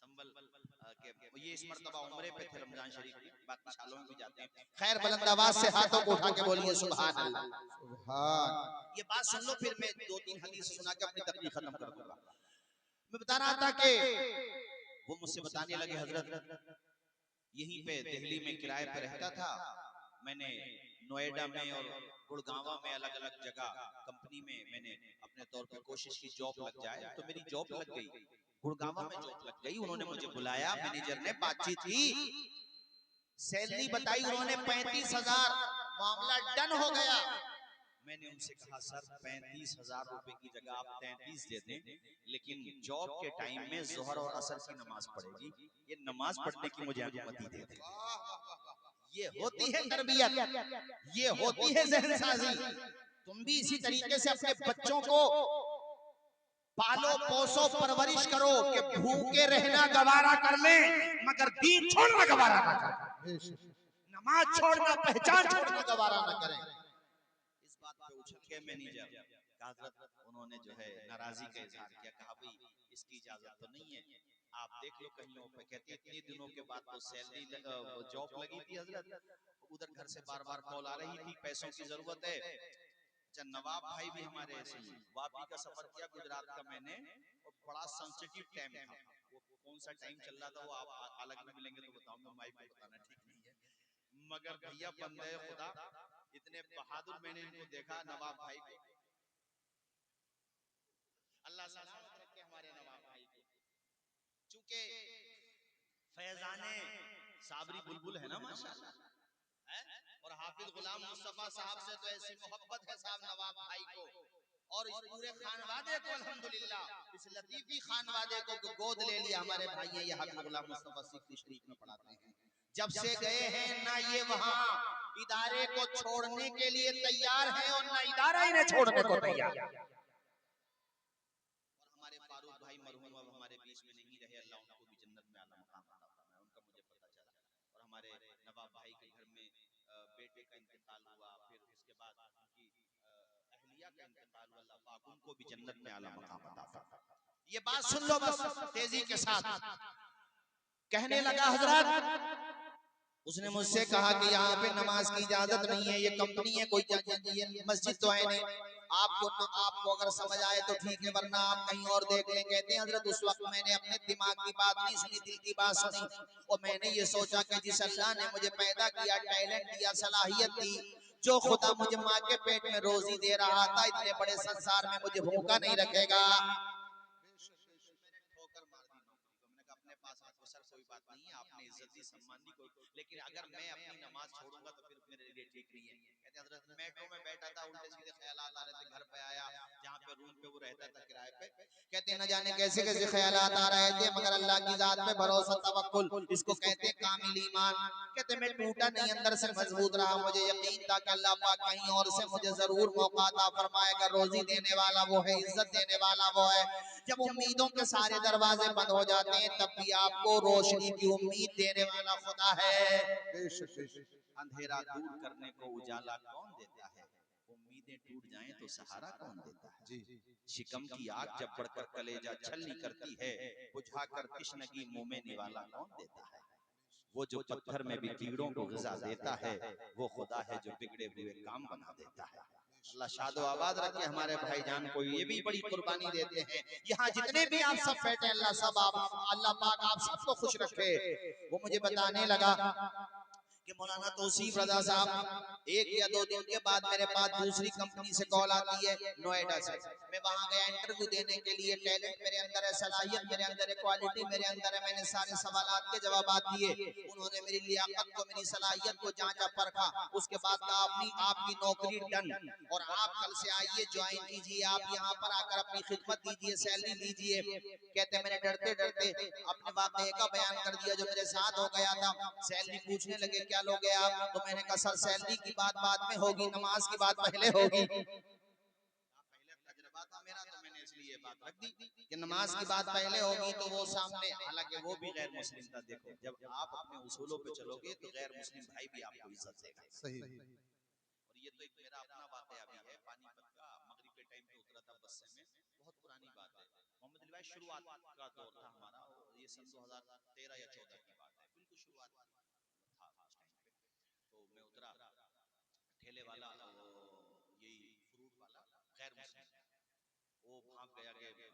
S1: संभल के ये इस मर्तबा उम्रे पे थे रमजान शरीफ में, बाकी सालों में भी जाते हैं। खैर बुलंद आवाज से हाथों को उठा के बोलिए सुभान अल्लाह।
S2: सुभान।
S1: ये बात सुन लो, फिर मैं 2-3 हदीस सुना के अपनी तकरीर खत्म कर दूंगा। मैं बता रहा था कि वो मुझसे बताने लगे हजरत यहीं पे दिल्ली में किराए पे रहता था, मैंने नोएडा में और गुड़गांवा में अलग अलग जगह कंपनी में मैंने अपने तौर पे कोशिश की जॉब लग जाए, तो मेरी जॉब लग गई, गुड़गांवा में जॉब लग गई। उन्होंने मुझे बुलाया, मैनेजर ने बातचीत की, सैलरी बताई उन्होंने 35,000, मामला डन हो गया। मैंने उनसे कहा सर 35,000 रुपए की जगह आप 33 दे दें, लेकिन जॉब के टाइम में जोहर और असर की नमाज पढ़ेगी, ये नमाज पढ़ने की मुझे अनुमति दे दें। ये होती है तरबियत, ये होती है ज़हनसाज़ी। तुम भी इसी तरीके से अपने बच्चों को पालो पोसो परवरिश करो कि भूखे रहना गवारा कर ले मगर दीन छोड़ना गवारा ना करें, नमाज छोड़ना पहचान छोड़ना गवारा ना करें। इस बात पे उछल के मैनेजर हजरत उन्होंने जो है नाराजगी का इजहार किया, कहा भाई इसकी इजाजत तो नहीं है, आप देख लो कहीं पे। कहती इतने दिनों के बाद तो सैलरी जॉब लगी थी हजरत, उधर घर से बार बार कॉल आ रही थी, पैसों की जरूरत है। अच्छा नवाब भाई भी हमारे ऐसे ही, वापी का सफर किया गुजरात का मैंने, और बड़ा सेंसिटिव टाइम था, वो कौन सा टाइम चल रहा था वो आप अलग में मिलेंगे तो बताऊंगा, माइक पे बताना ठीक नहीं है, मगर भैया बंदे खुदा इतने बहादुर मैंने इनको देखा नवाब भाई को, अल्लाह सलामत रखे हमारे नवाब भाई को। चूंकि फैजाने साबरी बुलबुल है ना माशाल्लाह, और हाफिज गुलाम मुस्तफा साहब से तो ऐसी मोहब्बत है साहब नवाब भाई को, और इस पूरे खानवादे को अल्हम्दुलिल्लाह इस लतीफी खानवादे को गोद ले लिया हमारे भाई हैं। ये हाफिज गुलाम मुस्तफा सिद्दीकी शरीफ में पढ़ाते हैं, जब से गए हैं ना ये वहां इदारे को छोड़ने के लिए तैयार हैं और ना इदारा इन्हें छोड़ने को तैयार। और हमारे फारूक भाई मरहूम अब हमारे बीच में नहीं रहे, अल्लाह उनको भी जन्नत में आला मकाम अता फरमाए, उनका मुझे पता चला। और हमारे नवाब भाई के घर में बेटे का इंतकाल हुआ, फिर उसके बाद उनकी अहलिया का इंतकाल हुआ, अल्लाह पाक उनको भी जन्नत में आला मकाम अता फरमाए। ये बात सुन लो बस तेजी के साथ। कहने लगा हजरत, उसने मुझसे कहा कि यहाँ पे नमाज की इजाजत नहीं है, ये कंपनी है, कोई ये मस्जिद तो है नहीं, आपको अगर समझ आए तो ठीक है वरना आप कहीं और देख लें। कहते हैं हजरत उस वक्त मैंने अपने दिमाग की बात नहीं सुनी, दिल की बात सुनी, और मैंने ये सोचा कि जिस अल्लाह ने मुझे पैदा किया, टैलेंट दिया, सलाहियत दी, जो खुदा मुझे माँ के पेट में रोजी दे रहा था, इतने बड़े संसार में मुझे भूखा नहीं रखेगा। ठोकर मार दी नौकरी को, मैंने कहा अपने पास रखो सर, कोई बात नहीं है, आपने इज्जत दी, सम्मान दी, लेकिन अगर मैं अपनी नमाज छोड़ूंगा तो फिर मेरे लिए ठीक नहीं है। कहते हैं हजरत मेट्रो में बैठा था, उल्टे सीधे ख्यालात आ रहे थे, घर पे आया जहाँ पे रूम पे वो रहता था किराए पे, कहते हैं न जाने कैसे कैसे ख्यालात आ रहे थे, मगर अल्लाह की जात पे भरोसा तवक्कुल इसको कहते हैं कामिल ईमान। कहते मैं टूटा नहीं, अंदर से मजबूत रहा, मुझे यकीन था कि अल्लाह पाक कहीं और से मुझे जरूर मौका अता फरमाएगा, रोजी देने वाला वो है, इज्जत देने वाला वो है। जब उम्मीदों के सारे दरवाजे बंद हो जाते हैं तब भी आपको रोशनी की उम्मीद देने वाला खुदा है। अंधेरा दूर करने को उजाला कौन देता है, उम्मीदें टूट जाएं तो सहारा कौन देता है। शिकम की आग जब बढ़कर कलेजा छलनी करती है, बुझाकर तिश्नगी मुंह में निवाला कौन देता है। वो जो पत्थर में भी कीड़ों को ग़िज़ा देता है, वो खुदा है जो बिगड़े हुए काम बना देता है। अल्लाह शादो आबाद रखे हमारे भाईजान को, ये भी बड़ी कुर्बानी देते हैं। यहाँ जितने भी आप सब बैठे, अल्लाह सब आप, अल्लाह पाक आप सबको खुश रखे। वो मुझे बताने लगा कि मौलाना तौसीफ रजा साहब, एक या दो दिन के बाद मेरे पास दूसरी कंपनी से कॉल आती है नोएडा से, मैं वहां गया इंटरव्यू देने के लिए। टैलेंट मेरे अंदर है, सलाहियत मेरे अंदर है, क्वालिटी मेरे अंदर है, मैंने सारे सवालात के जवाब दिए। उन्होंने मेरी लियाकत को, मेरी सलाहियत को जांचा परखा, उसके बाद कहा आपकी नौकरी डन, और आप कल से आइए, ज्वाइन कीजिए, आप यहाँ पर आकर अपनी खिदमत दीजिए, सैलरी लीजिए। कहते मैंने डरते डरते अपने वाकये का बयान कर दिया जो मेरे साथ हो गया था। सैलरी पूछने लगे क्या लोगे आप, तो मैंने कहा सर सैलरी की बात बाद में होगी, नमाज की बात पहले होगी। पहले तजुर्बा था मेरा तो मैंने इसलिए बात रख दी कि नमाज की बात पहले होगी। तो वो सामने, हालांकि वो भी गैर मुस्लिम था। देखो जब आप अपने उसूलों पे चलोगे तो गैर मुस्लिम भाई भी आपको इज्जत देगा। सही। और ये तो एक मेरा अपना वाकया भी है, पानीपत का, मगरिब के टाइम पे उतरा था बस में, बहुत पुरानी बात है। मोहम्मद अली भाई शुरुआत का दौर था हमारा, ये सन 2013 या 14 की बात है, बिल्कुल शुरुआत था उस टाइम पे। तो मैं उतरा, ठेले वाला यही फ्रूट वाला गैर मुस्लिम, वो भाग गया कि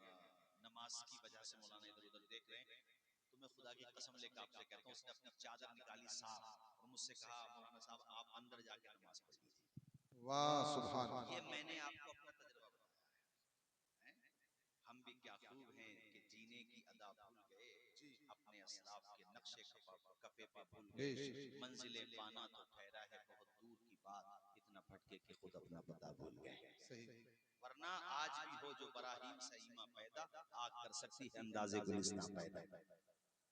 S1: नमाज की वजह से मौलाना इधर उधर देख रहे हैं। तो मैं खुदा की कसम लेकर आपसे कहता हूँ, उसने अपनी चादर निकाली साफ और मुझसे कहा मौलाना साहब आप अंदर जाके नमाज पढ़िए।
S2: वाह सुभान अल्लाह।
S1: ये मैंने आपको अपना तजुर्बा बताया है। हम भी क्या खूब हैं कि जीने की अदा भूल गए, अपने असलाफ के नक्शे कफे पे भूल गए। मंजिले पाना तो ठहरा है बहुत दूर की बात, इतना भटके कि खुद अपना पता भूल गए।
S2: सही।
S1: वरना आज भी हो जो बराहीम सईमा पैदा, आग कर सकती है अंदाजे गुलिस्तां पैदा।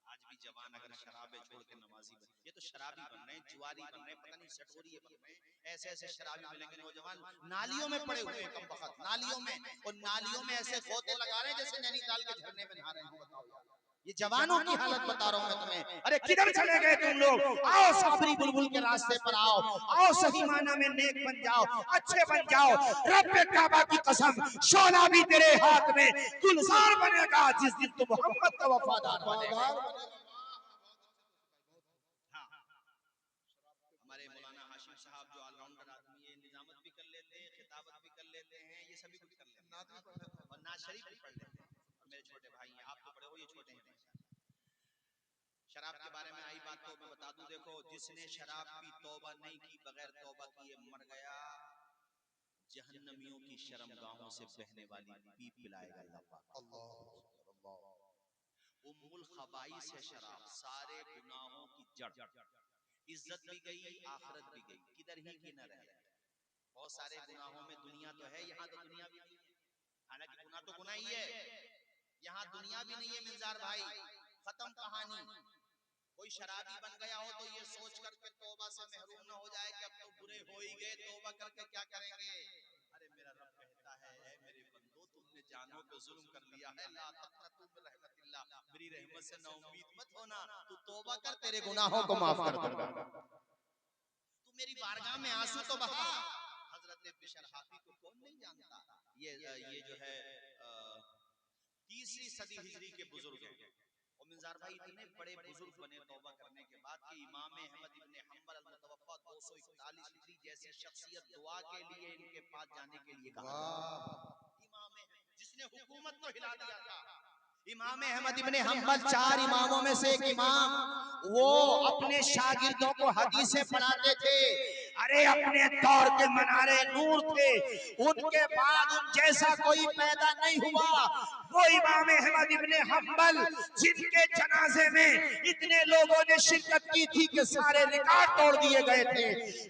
S1: आज भी जवान अगर शराबे छोड़ के नमाजी बन, ये तो शराबी बन रहे हैं, जुआरी बन रहे हैं, पता नहीं सटोरिये बन रहे हैं, ऐसे ऐसे शराबी मिलेंगे नौजवान नालियों में पड़े हुए हैं, कम बखत नालियों में, और नालियों में ऐसे गोते लगा रहे हैं जैसे नैनीताल के झरने में नहा रहे हो। बताओ यार, ये जवानों की हालत बता रहा हूं मैं तुम्हें। अरे किधर चले गए तुम लोग? आओ साबरी बुलबुल के रास्ते पर आओ, आओ सही माना में नेक बन जाओ, अच्छे बन जाओ। रब्बे काबा की कसम, शोला भी तेरे हाथ में गुलजार बनेगा जिस दिन तुम मोहम्मद का वफादार बनेगा। हाँ, हमारे मौलाना हाशिम साहब जो ऑलराउंडर आदमी है, निजामत भी कर लेते हैं, खिताबत भी कर लेते हैं, ये सभी कुछ कर लेते हैं, और नाज शरीफ भी पढ़ लेते हैं। और मेरे छोटे भाई हैं, आप तो बड़े हो, ये छोटे हैं। शराब के बारे में आई बात तो मैं बता दूं, देखो जिसने शराब पी तौबा नहीं की, बगैर तौबा किए मर गया, जहन्नमियों की शर्मगाहों से बहने वाली पीप पिलाएगा अल्लाह पाक। उम्मुल खबाइस है शराब, सारे गुनाहों की जड़। इज्जत भी गई, आखिरत भी गई, किधर ही की न रहे। बहुत सारे गुनाहों में दुनिया तो है, यहाँ तो दुनिया भी नहीं है। हालांकि गुनाह तो गुनाह ही है, यहाँ दुनिया भी नहीं है मिंजार भाई, खत्म कहानी। कोई शराबी बन गया हो तो ये सोच करके तौबा से महरूम न हो जाए कि अब तो बुरे हो ही गए, तौबा करके क्या करेंगे। अरे मेरा रब कहता है, ऐ मेरे बंदो तुमने जानों पे जुल्म कर लिया है, ला तक़नतू मिन रहमतिल्लाह, मेरी रहमत से नाउम्मीद मत होना, तू तौबा कर, तेरे गुनाहों को माफ कर दूंगा। तू मेरी बारगाह में आंसू तो बहा। हजरत बिशर हाफी को कौन नहीं जानता, ये जो है 3री सदी हिजरी के बुजुर्ग हैं। और मिंजार भाई इतने बड़े बुजुर्ग बने तौबा करने के बाद कि इमाम अहमद इब्ने हंबल अल-मुतवफ़्फ़ा 241 हिजरी जैसी शख्सियत दुआ के लिए इनके पास जाने के लिए कहा। इमाम जिसने हुकूमत को हिला दिया था, इमाम अहमद इब्ने हंबल 4 इमामों में से एक इमाम, वो अपने शागिर्दों को हदीसें पढ़ाते थे। अरे अपने दौर के मनारे नूर थे, उनके बाद उन जैसा कोई पैदा नहीं हुआ। वो इमाम अहमद इब्ने हंबल जिनके जनाजे में इतने लोगों ने शिरकत की थी कि सारे रिकॉर्ड तोड़ दिए गए थे।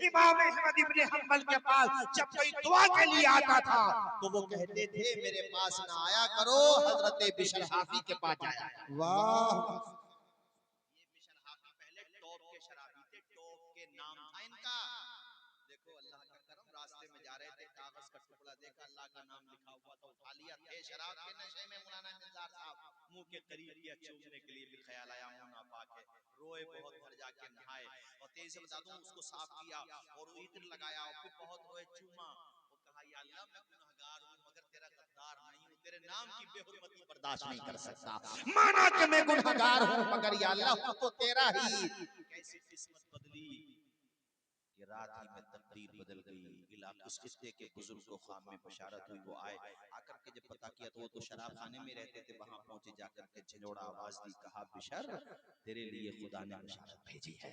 S1: इमाम अहमद इब्ने हंबल के पास जब कोई दुआ के लिए आता था तो वो कहते थे, मेरे पास ना आया करो, हजरत बिशर हाफी के पास जाया।
S2: वाह,
S1: ये बिशर हाफी पहले टॉप के शराबी थे, टॉप के नाम था इनका। देखो अल्लाह का करम, रास्ते में जा रहे थे, कागज का टुकड़ा देखा, अल्लाह का नाम लिखा हुआ था, उठा लिया। थे शराब के नशे में, मौलाना निज़ार साहब मुंह के करीब किया, चूमने के लिए भी ख्याल आया, मुंह नापाक है, रोए बहुत, घर जाके नहाए, और तेजी से बता दूं उसको साफ किया और इत्र लगाया, और फिर बहुत रोए, चूमा, और कहा या अल्लाह मैं गुनहगार हूं, मगर तेरा गद्दार नहीं हूं, तेरे नाम की बेहुरमती बर्दाश्त नहीं कर सकता। माना कि मैं गुनहगार हूं, मगर या अल्लाह तो तेरा ही। कैसी किस्मत बदली कि रात ही में तकदीर बदल गई। उस किस्से के बुजुर्ग को ख्वाब में बशारत हुई, वो आए, आकर के जब पता किया तो वो तो शराब खाने में रहते थे, वहां पहुंचे, जाकर के झिझोड़ा आवाज दी, कहा बिशर तेरे लिए खुदा ने बशारत भेजी है,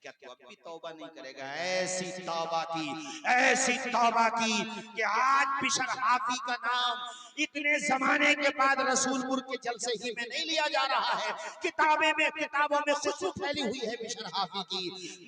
S1: क्या तू अब भी तौबा नहीं करेगा? ऐसी तौबा की, ऐसी तौबा की कि आज बिशर हाफी का नाम इतने जमाने के बाद रसूलपुर के जलसे ही में नहीं लिया जा रहा है, किताबों में खुशबू फैली हुई है बिशर हाफी की।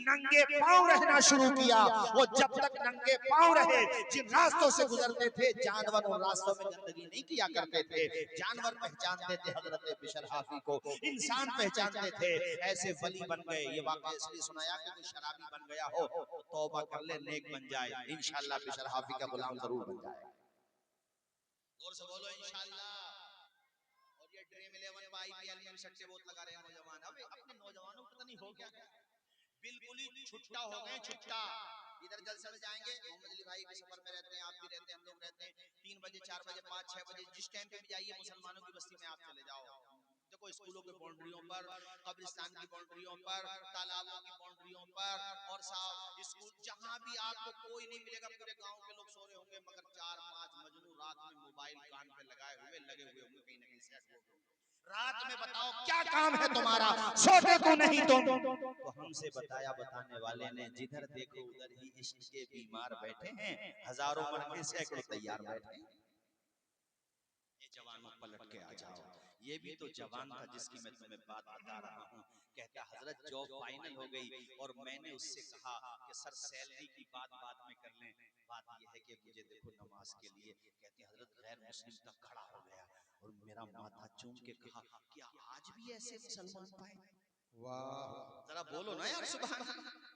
S1: नंगे पांव रहना शुरू किया, वो जब तक नंगे पांव रहे, जिन रास्तों से गुजरते थे जानवर उन रास्तों में गंदगी नहीं किया करते थे। जानवर पहचानते थे हजरत बिशर हाफी को, इंसान पहचानते थे, ऐसे वली बन गए। ये वाकया इसलिए सुनाया कि कोई शराबी बन गया हो तो तौबा कर ले, नेक बन जाए, इंशाअल्लाह बिशर हाफी का गुलाम जरूर बन जाएगा। जोर से बोलो इंशाअल्लाह। और ये ड्रीम 11 पर आईपीएल में सट्टे बहुत लगा रहे हैं नौजवान। अबे अपने नौजवानों को पता नहीं हो क्या, बिल्कुल ही छुट्टा हो गए, छुट्टा। इधर जलसे में जाएंगे, मोहम्मद अली भाई के सफर में रहते हैं, आप भी रहते हैं, हम लोग रहते हैं, 3 बजे 4 बजे 5 6 बजे जिस टाइम पे भी जाइए, मुसलमानों की बस्ती में आप चले जाओ। देखो स्कूलों के बाउंड्रियों पर, कब्रिस्तान की बाउंड्रियों पर, तालाबों की बाउंड्रियों पर, और साहब स्कूल जहां भी आपको कोई नहीं मिलेगा, पूरे गांव के लोग सो रहे होंगे, मगर 4-5 मजनू रात में मोबाइल कान पे लगाए हुए लगे हुए होंगे, कहीं ना कहीं सेट हो गए। रात में बताओ क्या काम है तुम्हारा, सोते क्यों नहीं तुम? तो हमसे बताया बताने वाले ने, जिधर देखो उधर ही इश्क के बीमार बैठे हैं, हजारों मर के सैकड़ों तैयार बैठे हैं। ये जवानों पलट के आ जाओ, ये भी तो जवान था जिसकी मैं तुम्हें बात बता रहा हूँ। कहता हजरत जॉब फाइनल हो गई और मैंने उससे कहा कि सर सैलरी की बात बाद में कर लें, बात यह है कि मुझे देखो नमाज के लिए। कहते हजरत गैर मुस्लिम तक खड़ा हो गया और मेरा माथा चूम के कहा क्या आज भी ऐसे मुसलमान पाए?
S2: वाह,
S1: जरा बोलो ना यार सुभान अल्लाह।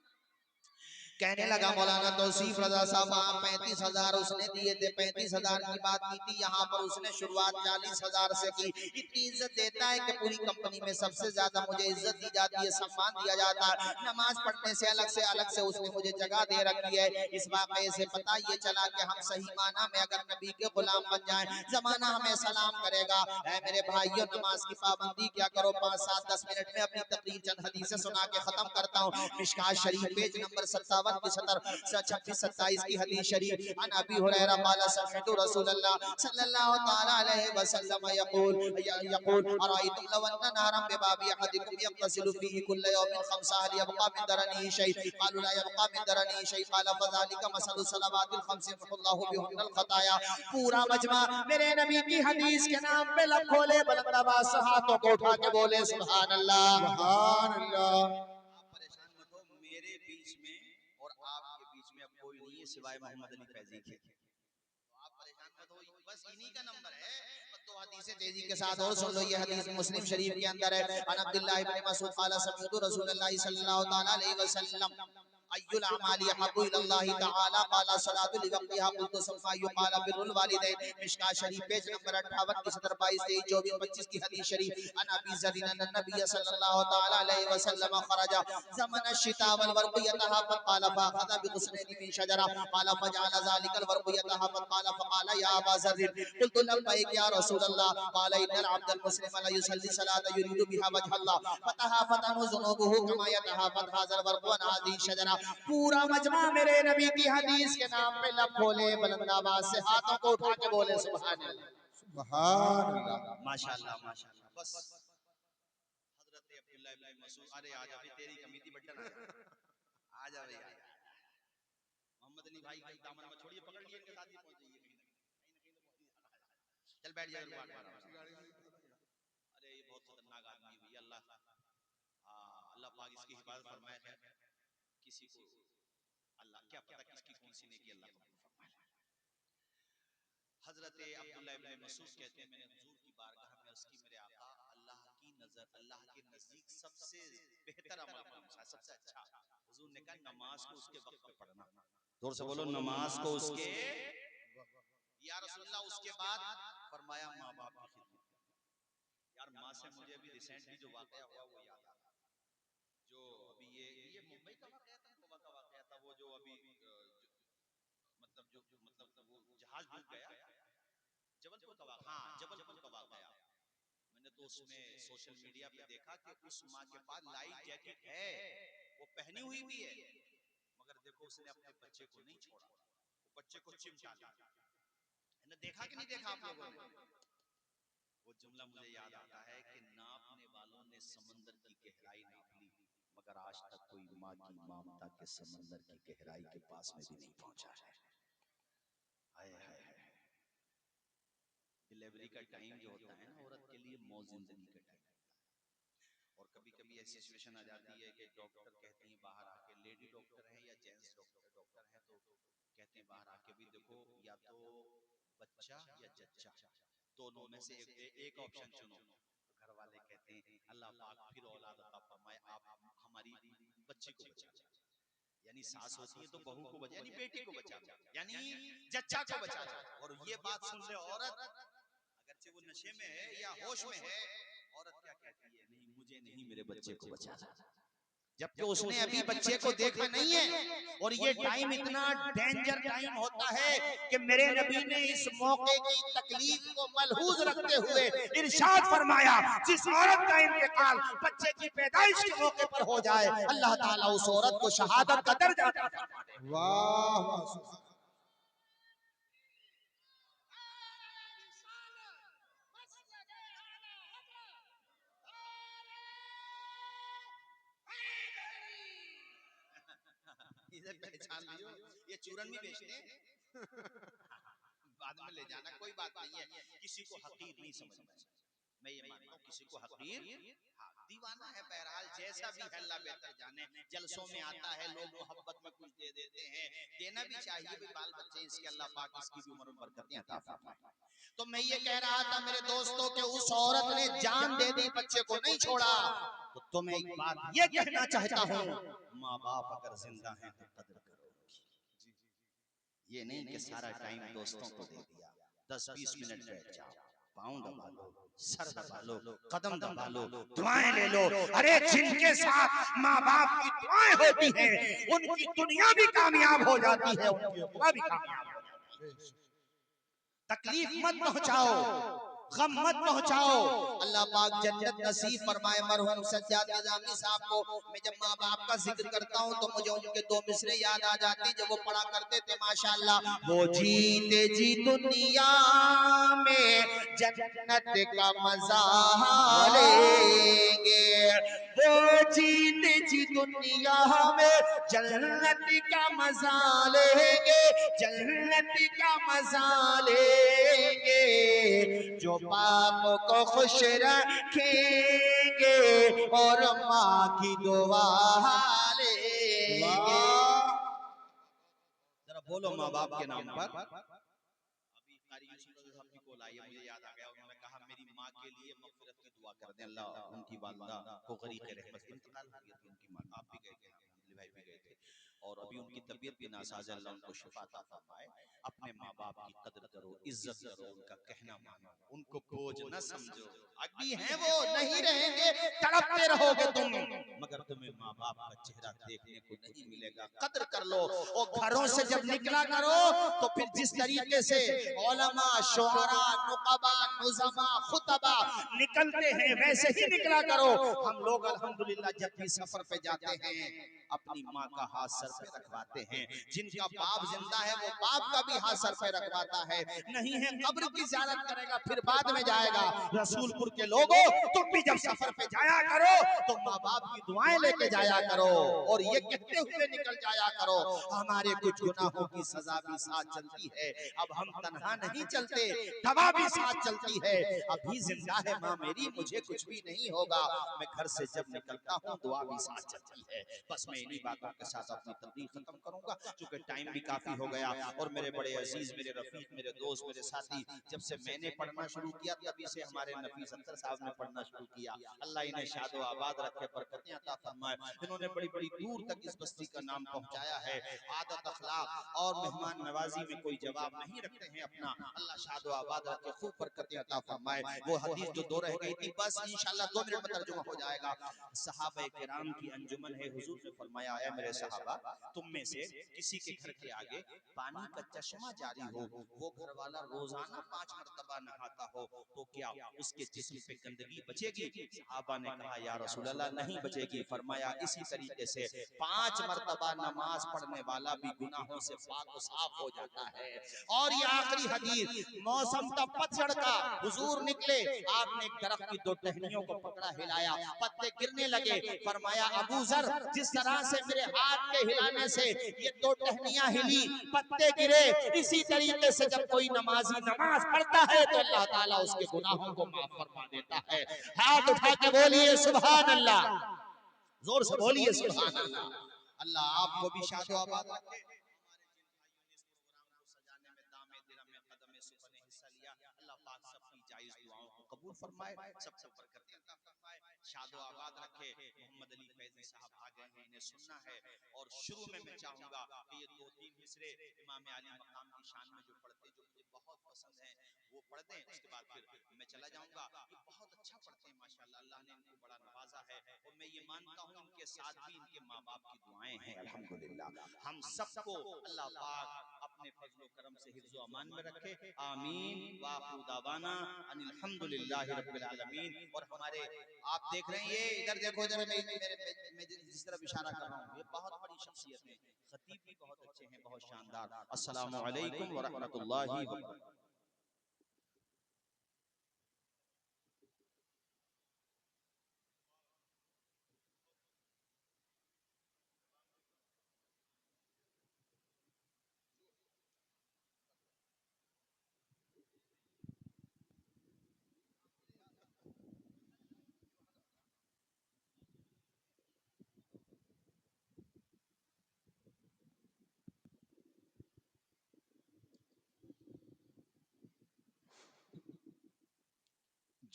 S1: कहने लगा मौलाना तौसीफ रजा साहब वहाँ 35,000 उसने दिए थे, 35,000 की बात की थी, यहाँ पर उसने शुरुआत 40,000 से की। इतनी इज्जत देता है कि पूरी कंपनी में सबसे ज्यादा मुझे इज्जत दी जाती है, सम्मान दिया जाता है। नमाज पढ़ने से अलग से उसने मुझे जगह दे रखी है। इस वाक़ये से पता ये चला कि हम सही माना में अगर नबी के गुलाम बन जाएं, जमाना हमें सलाम करेगा। ऐ मेरे भाइयों, नमाज की पाबंदी क्या करो, 5, 7, 10 मिनट में अपनी तकरीर चंद हदीसें सुना के खत्म करता हूँ। मिशकात शरीफ पेज नंबर 57 की 26 27 की हदीस शरीफ। अन अबी हुरैरा क़ाल समिअतु रसूलल्लाह सल्लल्लाहु तआला अलैहि वसल्लम यक़ूल अरायतुम लव अन्ना नारन बिबाबि अहदिकुम यग़्तसिलु फीहि कुल्ल यौमिन खम्सा हल यबक़ा मिन दरनिही शै? क़ालू ला यबक़ा मिन दरनिही शै। क़ाल फ़ज़ालिका मसलु सलवातिल खम्स यमहुल्लाहु बिहुन्नल ख़ताया। पूरा मजमा मेरे नबी की हदीस के नाम पे लब खोले, बुलंद आवाज से हाथों को उठा के बोले सुभान अल्लाह,
S2: सुभान अल्लाह।
S1: आप परेशान मत हो, मेरे बीच में और आपके बीच में अब कोई नहीं है सिवाय मोहम्मद अली फैजी के। तो आप परेशान मत हो, बस इन्हीं का नंबर है। बस दो हदीसें तेजी के साथ और सुन लो। ये हदीस मुस्लिम शरीफ के अंदर है। अन अब्दुल्लाह इब्न मसऊद क़ाल समिअतु रसूलल्लाह सल्लल्लाहु तआला अलैहि वसल्लम अय्युल अमाली अहब्बु इलल्लाहि तआला क़ाल सलातु लिवक्तिहा क़ुल्तु सुम्मा युक़ाल बिर्रुल वालिदैन। मिशकात शरीफ पेज नंबर 58 की 17 22 23 24 25 की हदीस शरीफ। अन अबी ज़र अन नबी सल्लल्लाहु तआला अलैहि वसल्लम खरजा ज़मन अश-शिता वल वर्क़ु यतहाफ़त क़ाल फ़अख़ज़ बिग़ुस्नैनि मिन शजरा क़ाल फ़जअल ज़ालिकल वर्क़ु यतहाफ़त क़ाल फ़क़ाल या अबा ज़र क़ुल्तु लब्बैक या रसूलल्लाह क़ाल इन्नल अब्दल मुस्लिम ला युसल्ली सलाता युरीदु बिहा वजहल्लाह फ़तहाफ़त अन्हु ज़ुनूबुहु कमा यतहाफ़त हाज़ल वर्क़ु अन हाज़िही शजरा। पूरा मजमा मेरे नबी की हदीस के नाम पे लब खोले, बुलंद आवाज से हाथों को उठा के बोले सुभान अल्लाह,
S2: सुभान अल्लाह।
S1: माशाअल्लाह माशाअल्लाह। बस हजरत अब्दुल्लाह इब्न मसूद, अरे आजा भाई तेरी कमी थी बट्टन, आजा भाई आजा। मोहम्मद अली भाई के दामन में छोड़िए, पकड़ लिए, इनके साथ ही पहुंच जाइए, कहीं ना कहीं तो पहुंच जाइए। चल बैठ जा आराम से। अरे ये बहुत खतरनाक आदमी है भैया, अल्लाह पाक इसकी हिफाजत फरमाए। है किसी को अल्लाह क्या पता किसकी कौन सी नेकी अल्लाह कबूल फरमाए। हजरत अब्दुल्लाह इब्न मसूद कहते हैं मैंने हुजूर की बारगाह में अर्ज़ की, मेरे आका, अल्लाह की नजर, अल्लाह के नजदीक सबसे बेहतर अमल कौन सा है, सबसे अच्छा? हुजूर ने कहा नमाज को उसके वक्त पे पढ़ना। जोर से बोलो, नमाज को उसके। या रसूल अल्लाह उसके बाद फरमाया माँ बाप की खिदमत करना। यार माँ से मुझे अभी रिसेंटली जो वाकया हुआ वो याद आ रहा, जो अभी ये मुंबई का वाकया था, गोवा का वाकया था, वो जो अभी मतलब वो जहाज डूब गया, जबलपुर का वाकया। हाँ, जबलपुर का वाकया। मैंने तो उसमें सोशल मीडिया पे देखा कि उस माँ के पास लाइफ जैकेट है, वो पहनी हुई भी है, मगर देखो उसने अपने बच्चे को नहीं छोड़ा, वो बच्चे को चिमटा लिया। देखा कि नहीं देखा आप लोगों ने? वो जुमला मुझे याद आता है कि नापने वालों ने समंदर की गहराई नाप ली, मगर आज तक कोई माँ की ममता के समंदर की गहराई के पास में भी नहीं पहुंचा है। हाय हाय हाय। डिलीवरी का टाइम जो होता है ना औरत के लिए मौत जिंदगी का टाइम होता है। और कभी कभी ऐसी सिचुएशन आ जाती है कि डॉक्टर कहते हैं बाहर आके, लेडी डॉक्टर है या जेंट्स डॉक्टर है, तो कहते हैं बाहर आके भी देखो, या तो बच्चा या जच्चा, दोनों में से एक ऑप्शन चुनो। तो घर वाले कहते हैं अल्लाह पाक फिर औलाद अता फरमाए, आप हमारी बच्ची को बचा लो। यानी सास होती है तो बहू को बचा, यानी बेटी को बचा लो, यानी जच्चा को बचा लो। और ये बात सुन ले औरत, अगरचे वो नशे में है या होश में है, औरत क्या कहती है, नहीं मुझे नहीं, मेरे बच्चे को बचाना। जबकि उसने अभी बच्चे को देखा नहीं है। और ये टाइम इतना डेंजर टाइम होता है कि मेरे नबी ने इस मौके की तकलीफ को मलहूज रखते हुए इरशाद फरमाया, जिस औरत का इंतकाल बच्चे की पैदाइश के मौके पर हो जाए, अल्लाह ताला उस औरत को शहादत का दर्जा अता फरमा दे।
S2: वाह वाह।
S1: इसे पहचान लियो, ये चूरन भी बेचते हैं। बाद में ले जाना, कोई बात नहीं है, किसी को हकीर नहीं समझना। मैं ये मानता हूँ किसी को हकीर, हाँ दीवाना है, बहरहाल जैसा भी है अल्लाह बेहतर जाने। जलसों में आता है, लोग मोहब्बत में कुछ दे देते हैं, देना भी चाहिए भाई, बाल बच्चे इसके अल्लाह पाक इसकी भी उम्र में बरकतें अता फरमाए। तो मैं ये कह रहा था मेरे दोस्तों के उस औरत ने जान दे दी, बच्चे को नहीं छोड़ा। तो तुम्हें एक बात ये कहना चाहता हूँ, माँ बाप अगर जिंदा हैं तो कदर करो। ये नहीं कि सारा टाइम दोस्तों को दे दिया, 10-20 मिनट बैठ जाओ, पाँव दबा लो, सर दबा लो, कदम दबा लो, दुआएं ले लो। अरे जिनके साथ माँ बाप की दुआएं होती हैं, उनकी दुनिया भी कामयाब हो जाती है, उनकी उखरा भी कामयाब हो जाती है। तकलीफ मत पहुंचाओ, गम मत पहुंचाओ। अल्लाह पाक जन्नत नसीब फरमाए मरहूम सज्जाद निजामी साहब को। मैं जब माँ बाप का जिक्र करता हूँ तो मुझे उनके दो मिसरे याद आ जाती, जब वो पढ़ा करते थे माशाअल्लाह, वो जीते जी दुनिया में जन्नत का मजा लेंगे, वो जीते जी दुनिया में जन्नत का मजा लेंगे, जन्नत का मजा लेंगे, जो बाप को खुश रखेंगे और माँ की दुआ लेंगे। जरा बोलो माँ बाप के नाम पर। अभी कारी यूसुफ रज़ा साहब की कॉल आई है, मुझे याद आ गया, उन्होंने कहा मेरी माँ के लिए मग़फ़िरत की दुआ कर दें, अल्लाह उनकी वालिदा को ग़रीक़ रहमत से इंतकाल हो गया था उनकी माँ। आप भी गए थे, भाई भी गए थे, और अभी उनकी तबीयत भी नासाज है, अल्लाह उनको शिफा अता फरमाए। अपने माँ बाप की कदर करो, इज्जत करो, उनका कहना मानो, उनको बोझ न समझो। अभी हैं वो, नहीं रहेंगे, तड़पते रहोगे तुम, मगर तुम्हें माँ बाप का चेहरा देखने को नहीं मिलेगा। कदर कर लो, और घरों से जब निकला करो तो फिर जिस तरीके से उलमा, शुअरा, नुक़बा, नुज़मा, खुतबा निकलते हैं वैसे ही निकला करो। हम लोग अल्हम्दुलिल्लाह जब भी सफर पे जाते हैं अपनी माँ का हाथ सर पे रखवाते हैं। जिनका बाप जिंदा है वो बाप का भी हाथ सर पे रखवाता है। नहीं है कब्र की ज़ियारत करेगा फिर बाद में जाएगा। रसूलपुर के लोगों, तुम भी जब सफर पे जाया करो तो माँ बाप की दुआएं लेके जाया करो, और ये कहते हुए निकल जाया करो हमारे कुछ गुनाहों की सजा भी साथ चलती है। अब हम तन्हा नहीं चलते, दवा भी साथ चलती है। अभी जिंदा है माँ मेरी, मुझे कुछ भी नहीं होगा। मैं घर से जब निकलता हूँ दुआ भी साथ चलती है। बस मैं इन्हीं बातों के साथ अपनी तकरीर खत्म करूंगा, क्योंकि टाइम भी काफी हो गया। और मेरे बड़े अजीज, मेरे रफीक, मेरे दोस्त, मेरे साथी, जब से मैंने पढ़ना शुरू किया तभी से हमारे नफीस अख्तर साहब ने पढ़ना शुरू किया। अल्लाह इन्हें शादो आबाद रखे, बरकतें अता फरमाए। इन्होंने बड़ी बड़ी दूर तक इस बस्ती का नाम पहुंचाया है। आदत, अखलाक और मेहमान नवाजी में कोई जवाब नहीं रखते हैं अपना। अल्लाह शादो आबाद रखे, खूब बरकतें अता फरमाए। वो हदीस जो दो रह गई थी, बस इंशाअल्लाह 2 मिनट में तर्जुमा हो जाएगा। सहाबा किराम की अंजुमन है, हुजूर ने फरमाया है मेरे सहाबा, तुम में से किसी के घर के आगे पानी का चश्मा जारी हो, वो घर वाला रोजाना 5 मरतबा नहाता हो, तो क्या उसके जिस्म पे गंदगी बचेगी? सहाबा ने कहा या रसूल अल्लाह नहीं बचेगी। फरमाया इसी तरीके से 5 मरतबा नमाज पढ़ने वाला भी गुनाहों से पाक और साफ हो जाता है। और ये आखिरी हदीस, मौसम था पतझड़ का, हुजूर निकले, आपने एक दरख्त की दो टहनियों को पकड़ा, हिलाया, पत्ते गिरने लगे। फरमाया अबू जर, जिस तरह से मेरे हाथ के हिलाने से ये दो टहनियां हिली, पत्ते गिरे, इसी तरीके से जब कोई नमाजी नमाज पढ़ता है तो अल्लाह ताला उसके गुनाहों को माफ फरमा देता है। हाथ उठा के बोलिए सुभान अल्लाह, जोर से बोलिए सुभान अल्लाह। अल्लाह आपको भी शादो आबाद रखे। सजाने में, दामे दिल में, कदम सुपने हिस्सा लिया, अल्लाह पाक सबकी जायज दुआओं को कबूल फरमाए, सबको बरकत अता फरमाए, शादो आबाद रखे। मोहम्मद अली फैजी साहब आ गए हैं, इन्हें सुनना है। और शुरू में मैं चाहूंगा कि ये 2-3 मिसरे इमाम अली मकाम की शान में जो पढ़ते, जो मुझे बहुत पसंद है, वो पढ़ दें। उसके बाद फिर मैं चला जाऊंगा। ये बहुत अच्छा पढ़ते हैं माशाल्लाह, अल्लाह ने इनको बड़ा नवाजा है। और मैं ये मानता हूँ इनके साथ भी इनके माँ बाप की दुआएं हैं अल्हम्दुलिल्लाह। हम सबको अल्लाह पाक अपने फजल करम से हिफ्ज़ अमान में रखे, आमीन। वाखिरु दावाना अनिल हम्दुलिल्लाहि रब्बिल आलमीन। और हमारे आप देख रहे हैं, ये इधर देखो, इधर मैं जिस तरफ इशारा कर रहा हूँ, ये बहुत बड़ी शख्सियत है, खतीब भी बहुत अच्छे हैं, बहुत शानदार। अस्सलामु अलैकुम व रहमतुल्लाहि व बरकातहू।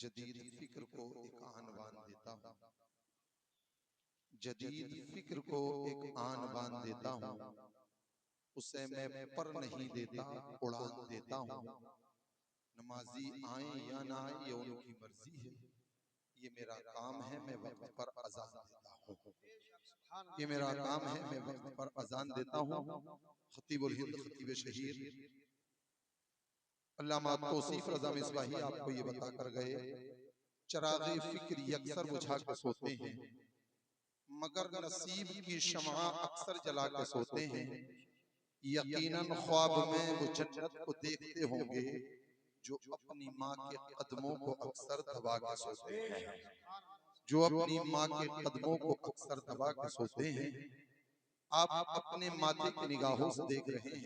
S2: जदीद फिक्र को एक आन बान देता हूँ, जदीद फिक्र को एक आन बान देता हूँ, उसे मैं पर नहीं देता उड़ान देता हूँ। नमाजी आए या ना आए ये उनकी मर्जी है, ये मेरा काम है मैं वक्त पर अजान देता हूँ, ये मेरा काम है मैं वक्त पर अजान देता हूँ। खतीबुल हिंद खतीब शहीर अल्लामा तौसीफ रज़ा मिसबाही आपको ये बता कर गए, चरागे फिक्र यकसर बुझा के सोते हैं, मगर नसीब की शमा अक्सर जला के सोते हैं। यकीनन ख्वाब में वो जन्नत को देखते होंगे जो अपनी माँ के कदमों को अक्सर दबा के सोते हैं, जो अपनी माँ के कदमों को अक्सर दबा के सोते हैं। आप अपने माथे की निगाहों से देख रहे हैं